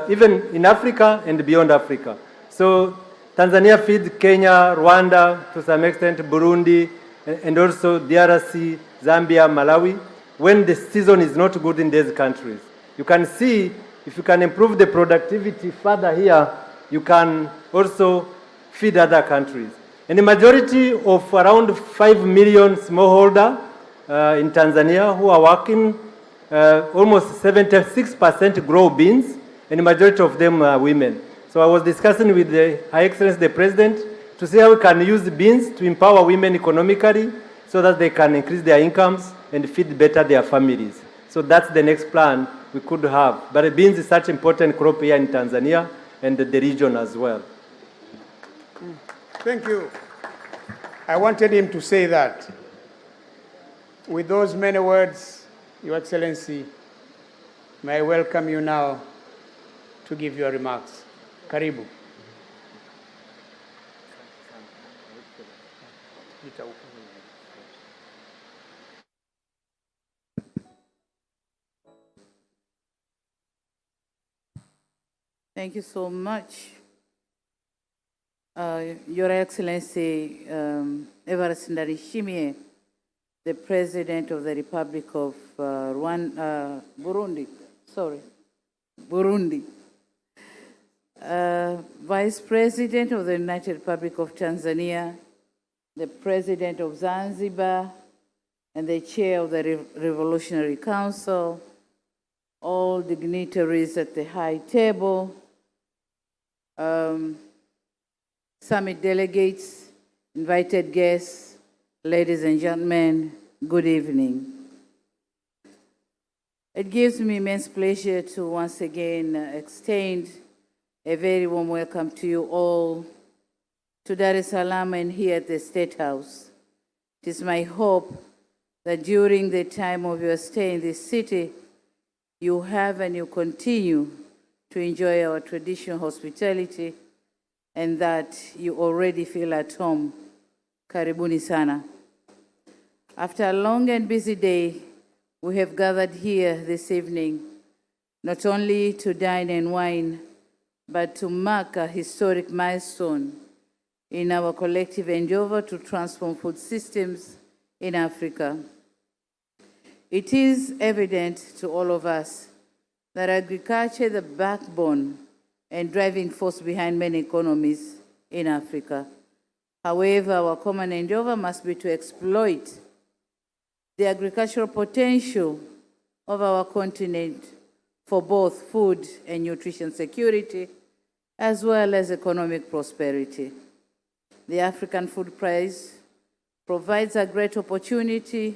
even in Africa and beyond Africa. So Tanzania feeds Kenya, Rwanda, to some extent Burundi, and also DRC, Zambia, Malawi, when the season is not good in these countries. You can see, if you can improve the productivity further here, you can also feed other countries. And the majority of around 5 million smallholder in Tanzania who are working, almost 76% grow beans, and the majority of them are women. So I was discussing with Her Excellency the President to see how we can use the beans to empower women economically so that they can increase their incomes and feed better their families. So that's the next plan we could have. But beans is such an important crop here in Tanzania and the region as well. Thank you. I wanted him to say that. With those many words, Your Excellency, may I welcome you now to give your remarks. Karibu. Thank you so much. Your Excellency, Evariste Ndayishimiye, the President of the Republic of Burundi, Vice President of the United Republic of Tanzania, the President of Zanzibar, and the Chair of the Revolutionary Council, all dignitaries at the high table, summit delegates, invited guests, ladies and gentlemen, good evening. It gives me immense pleasure to once again extend a very warm welcome to you all to Dar es Salaam and here at the State House. It is my hope that during the time of your stay in this city, you have and you continue to enjoy our traditional hospitality and that you already feel at home. Karibuni sana. After a long and busy day, we have gathered here this evening, not only to dine and wine, but to mark a historic milestone in our collective endeavor to transform food systems in Africa. It is evident to all of us that agriculture is the backbone and driving force behind many economies in Africa. However, our common endeavor must be to exploit the agricultural potential of our continent for both food and nutrition security, as well as economic prosperity. The African Food Prize provides a great opportunity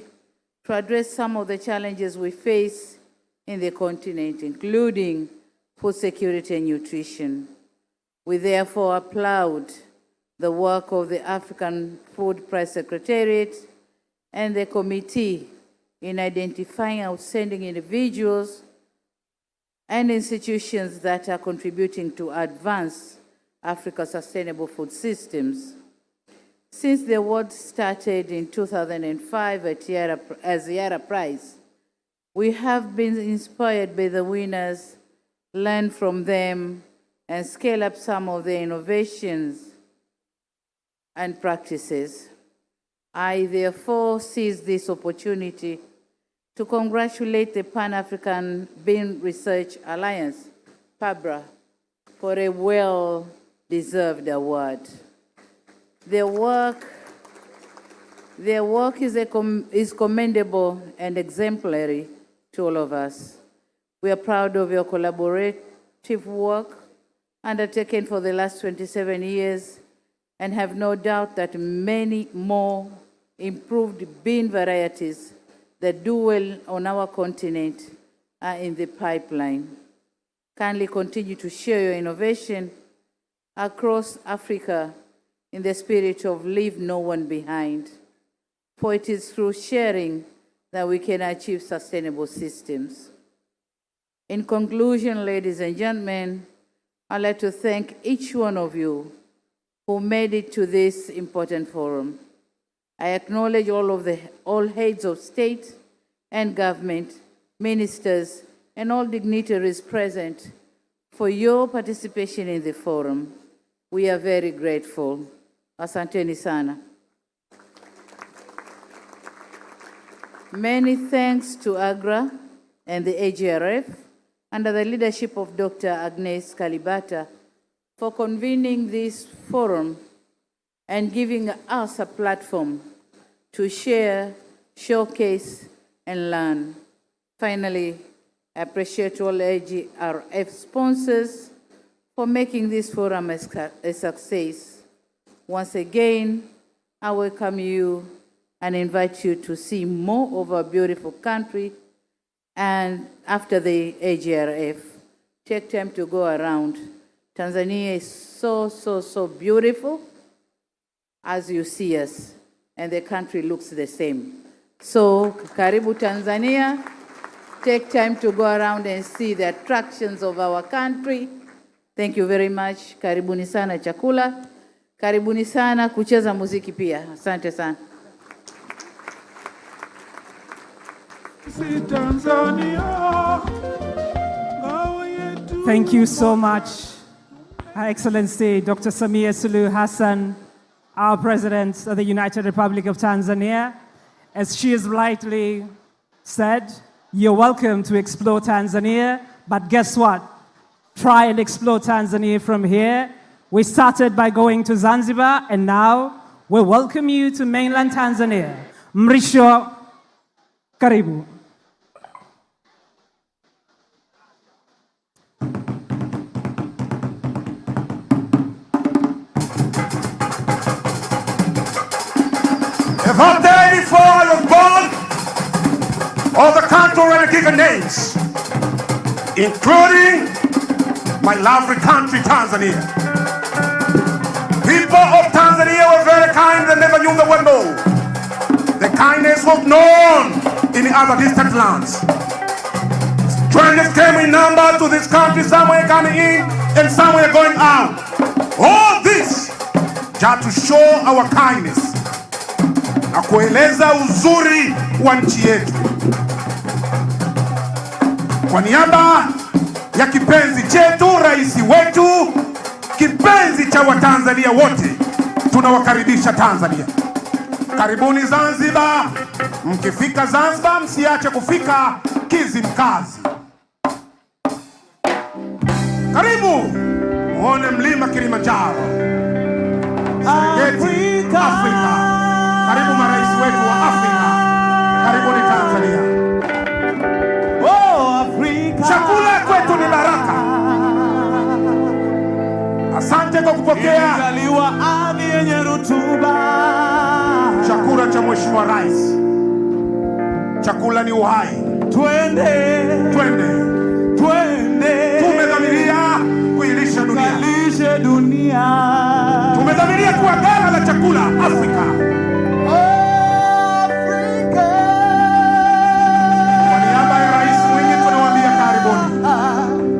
to address some of the challenges we face in the continent, including food security and nutrition. We therefore applaud the work of the African Food Prize Secretariat and the committee in identifying outstanding individuals and institutions that are contributing to advance Africa's sustainable food systems. Since the award started in 2005 as the Yara Prize, we have been inspired by the winners, learn from them, and scale up some of their innovations and practices. I therefore seize this opportunity to congratulate the Pan-African Bean Research Alliance, PABRA, for a well-deserved award. Their work is commendable and exemplary to all of us. We are proud of your collaborative work undertaken for the last 27 years and have no doubt that many more improved bean varieties that do well on our continent are in the pipeline. Kindly continue to share your innovation across Africa in the spirit of leave no one behind. For it is through sharing that we can achieve sustainable systems. In conclusion, ladies and gentlemen, I'd like to thank each one of you who made it to this important forum. I acknowledge all heads of state and government, ministers, and all dignitaries present for your participation in the forum. We are very grateful. Asanteni sana. Many thanks to AGRA and the AGRF under the leadership of Dr. Agnes Kalibata for convening this forum and giving us a platform to share, showcase, and learn. Finally, I appreciate all AGRF sponsors for making this forum a success. Once again, I welcome you and invite you to see more of our beautiful country. And after the AGRF, take time to go around. Tanzania is so beautiful as you see us, and the country looks the same. So, karibu Tanzania. Take time to go around and see the attractions of our country. Thank you very much. Karibuni sana chakula. Karibuni sana kucheza muziki pia. Asante sana. Thank you so much, Her Excellency Dr. Samia Suluhu Hassan, our President of the United Republic of Tanzania. As she has rightly said, you're welcome to explore Tanzania, but guess what? Try and explore Tanzania from here. We started by going to Zanzibar, and now we welcome you to mainland Tanzania. Mrisho, karibu. From day before I was born, all the country already given names, including my lovely country, Tanzania. People of Tanzania were very kind and never knew the word no. The kindness was known in the other distant lands. Strangers came in number to this country, somewhere coming in and somewhere going out. All this just to show our kindness na kueleza uzuri wa nchi yetu. Kwa niaba ya kipenzi chetu, rais wetu, kipenzi cha Watanzania wote, tunawakaribisha Tanzania. Karibuni Zanzibar. Mkifika Zanzibar, msiache kufika Kizimkazi. Karibu muone mlima Kilimanjaro. Afrika. Karibu marais wetu wa Afrika. Karibuni Tanzania. Oh, Afrika. Chakula kwetu ni baraka. Asante kwa kupokea Ingaliwa ardhi yenye rutuba. chakula cha Mheshimiwa Rais. Chakula ni uhai. Twende. Tumedhamiria kuilisha dunia. Kalishe dunia. Tumedhamiria kuwa ghala la chakula Afrika.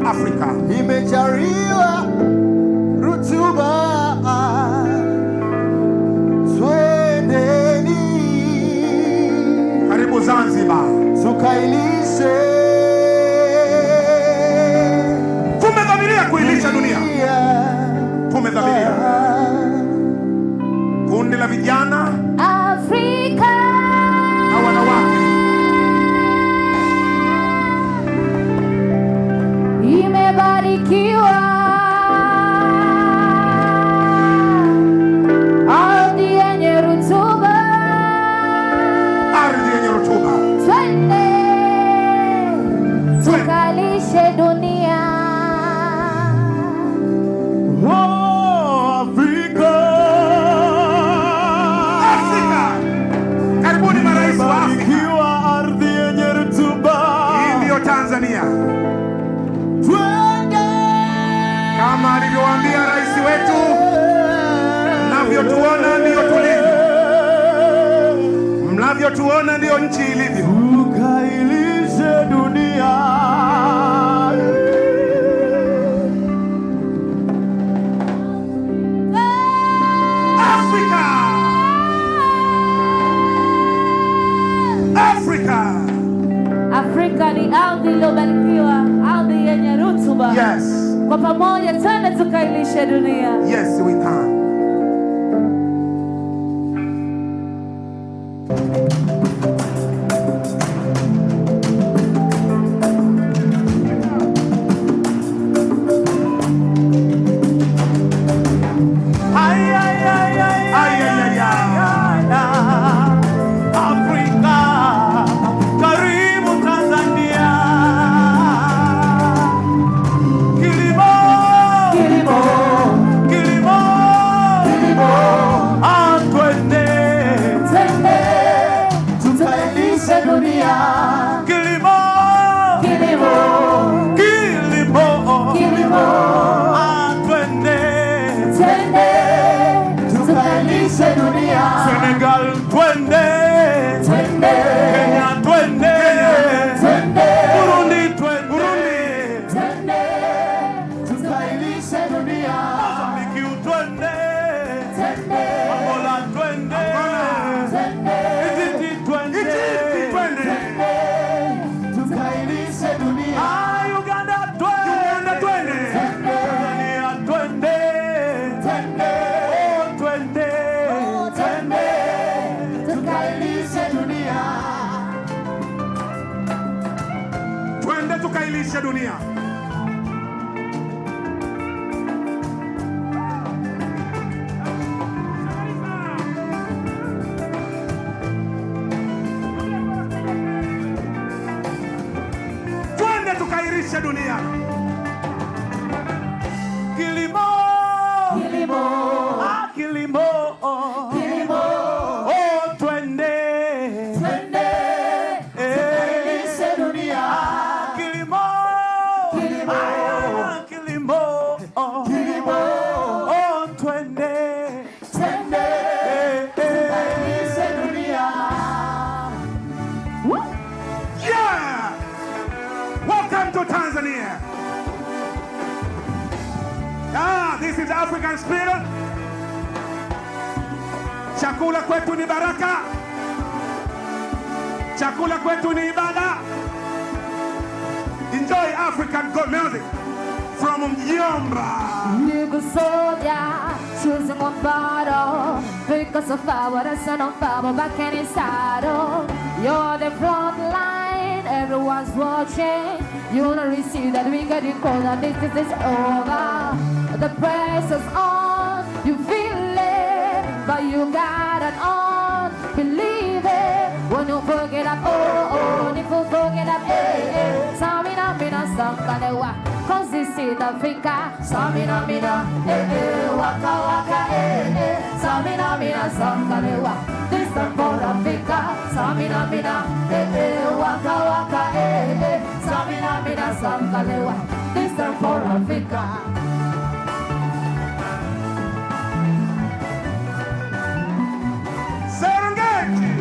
Afrika imejaliwa rutuba, twendeni. Karibu Zanzibar, tukailishe. Tumedhamiria kuilisha dunia. Tumedhamiria. Kundi la vijana Afrika na wanawake imebarikiwa, ardhi yenye rutuba, twende tukalishe dunia. Oh, Afrika. Karibuni marais wa Afrika. Ardhi yenye rutuba. Hii ndiyo Tanzania. Kama alivyowaambia rais wetu, mnavyotuona ndio tulivyo. Mnavyotuona ndio nchi ilivyo. Tukailishe dunia. Afrika. Afrika. Afrika ni ardhi iliyobarikiwa, ardhi yenye rutuba. Yes. Kwa pamoja tena tukailishe dunia. Yes, we can. Afrika, karibu Tanzania. tukailishe dunia. Uganda twende. Tanzania twende. Twende. Tukailishe dunia. Twende tukailishe dunia. Twende tukailishe dunia. Kilimo. Kilimo. Twende. Tukailishe dunia. Kilimo. Twende. Tukailishe dunia. Yeah! Welcome to Tanzania. This is African spirit. Chakula kwetu ni baraka. Chakula kwetu ni ibada. Enjoy African good music from Mjomba. Nigga soldier, choosing one battle. Because of power, the son of power, back in his saddle. You're the front line, everyone's watching. You wanna receive that we get it cold and this is over. The pressure's on, you feel it, but you got it on. Believe it, when you forget up, if you forget up, Samina, Sankalewa. Cause this is Africa, Samina, Waka Waka, Samina, Sankalewa. This is for Africa, Samina, Waka Waka, Samina, Sankalewa. This is for Africa. Serengeti.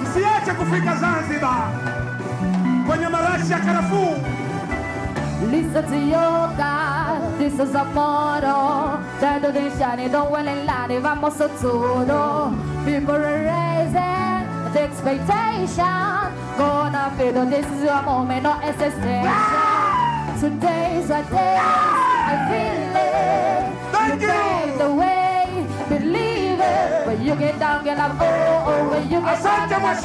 Msiache kufika Zanzibar kwenye marashi ya karafuu. Listen to your God, this is a motto. That do the shiny, don't well in line, vamos a todo. People are raising the expectation. Gonna feel this is your moment, no existence. Today's a day, I feel it. You pave the way, believe it. When you get down, get up, when you get down, get up,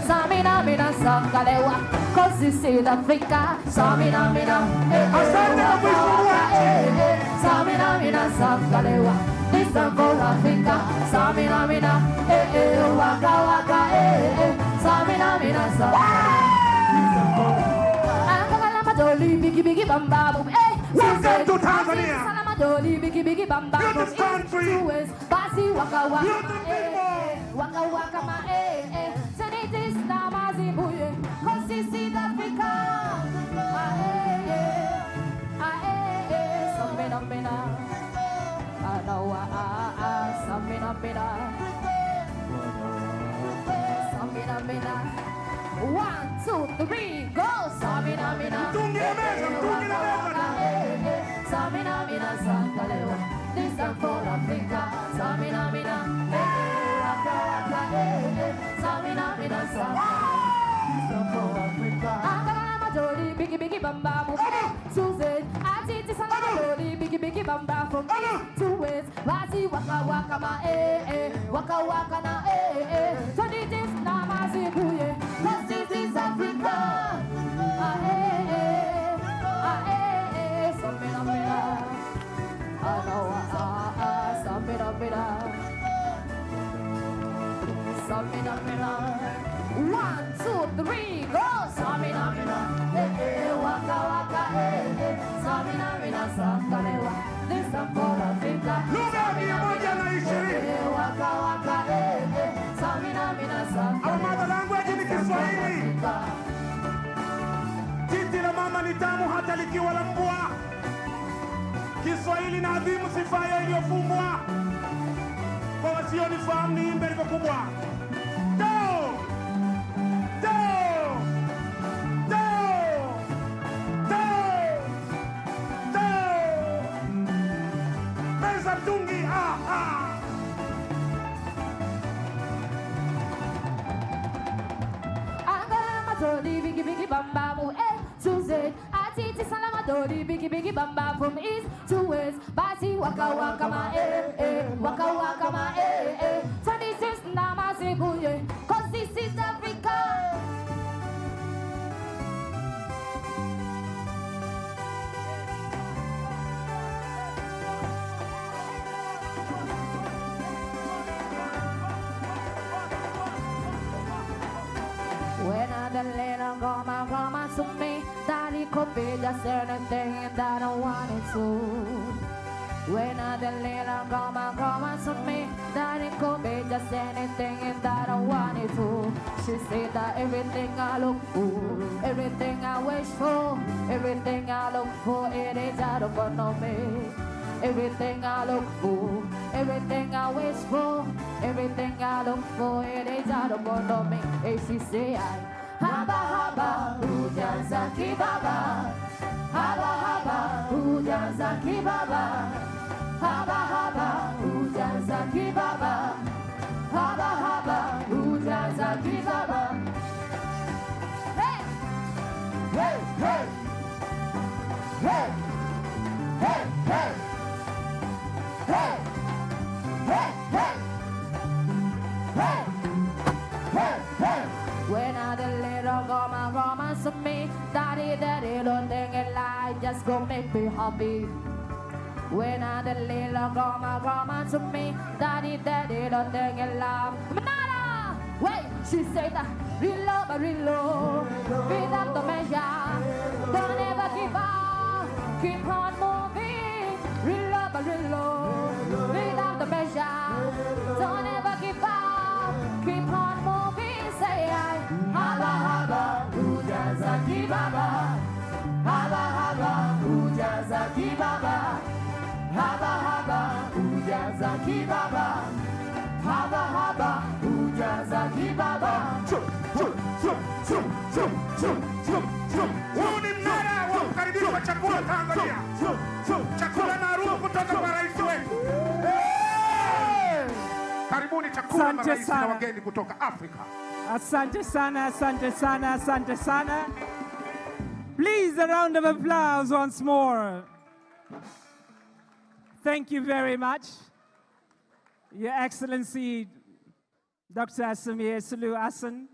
Samina, Sankalewa. Cause this is Africa, Samina, Samina, Sankalewa. This is for Africa, Samina, Waka Waka, Samina, Sankalewa. Biggie bamba boom, welcome to Tanzania. Biggie bamba boom, beautiful country. Basi waka waka, waka waka ma Senitis na mazibuye, cause this is Africa. Samina, Samina. 1, 2, 3, go! Samina, Samina, Sankalewa. This is for Africa. Samina, Samina, Sankalewa. Jolly, biggie, bamba, Susan, Atiti, Salama, biggie, bamba, from east to west. Wasi, waka, waka, ma, waka, waka, na, So this is Namazibuye, cause this is Africa. Samina, 1, 2, 3, go! Samina, waka waka, Samina, Sankalewa. This is for Africa. Waka waka, Samina, Sankalewa. Our mother language ni Kiswahili. Titi la mama ni tamu hata likiwa la mbwa. Kiswahili na adhimu sifa iliyofumbwa. Kwa wasionifahamu ni imbe liko kubwa. Tori biggie biggie bam bam A to Z. Atiti Salaam Tori biggie biggie bam bam from east to west. Bati waka waka ma waka waka ma 26 nama sebuye, 'cause this is Africa. When I the little grandma to me, Daddy could be just anything that I wanted to. When I the little grandma to me, Daddy could be just anything that I wanted to. She said that everything I look for, everything I wish for, everything I look for, it is out of front of me. Everything I look for, everything I wish for, everything I look for, it is out of front of me. And she say, haba haba, ujaza kibaba. Haba haba, ujaza kibaba. Haba haba, ujaza kibaba. Haba haba, ujaza kibaba. Hey, hey, hey, hey, hey, hey. Hey, hey, hey, hey, hey, hey. When I the little grandma to me, Daddy, don't think it like just go make me happy. When I the little grandma to me, Daddy, don't think it like Manada. Wait, she said that reload, beat up the measure, don't ever give up, keep on moving, reload, beat up the measure, don't ever give up, keep on moving, say haba haba, ujaza kibaba, haba haba, ujaza kibaba, haba haba, ujaza kibaba, haba haba, ujaza kibaba. Huu ni mnara wa kukaribisha chakula Tanzania. Chakula maarufu kutoka kwa rais wetu. Karibuni chakula na rais na wageni kutoka Afrika. Asante sana, asante sana, asante sana. Please, a round of applause once more. Thank you very much. Your Excellency, Dr. Samia Suluhu Hassan.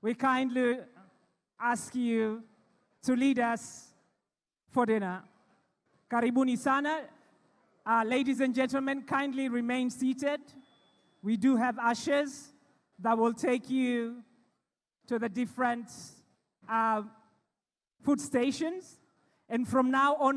We kindly ask you to lead us for dinner. Karibuni sana. Ladies and gentlemen, kindly remain seated. We do have ushers that will take you to the different food stations. And from now on,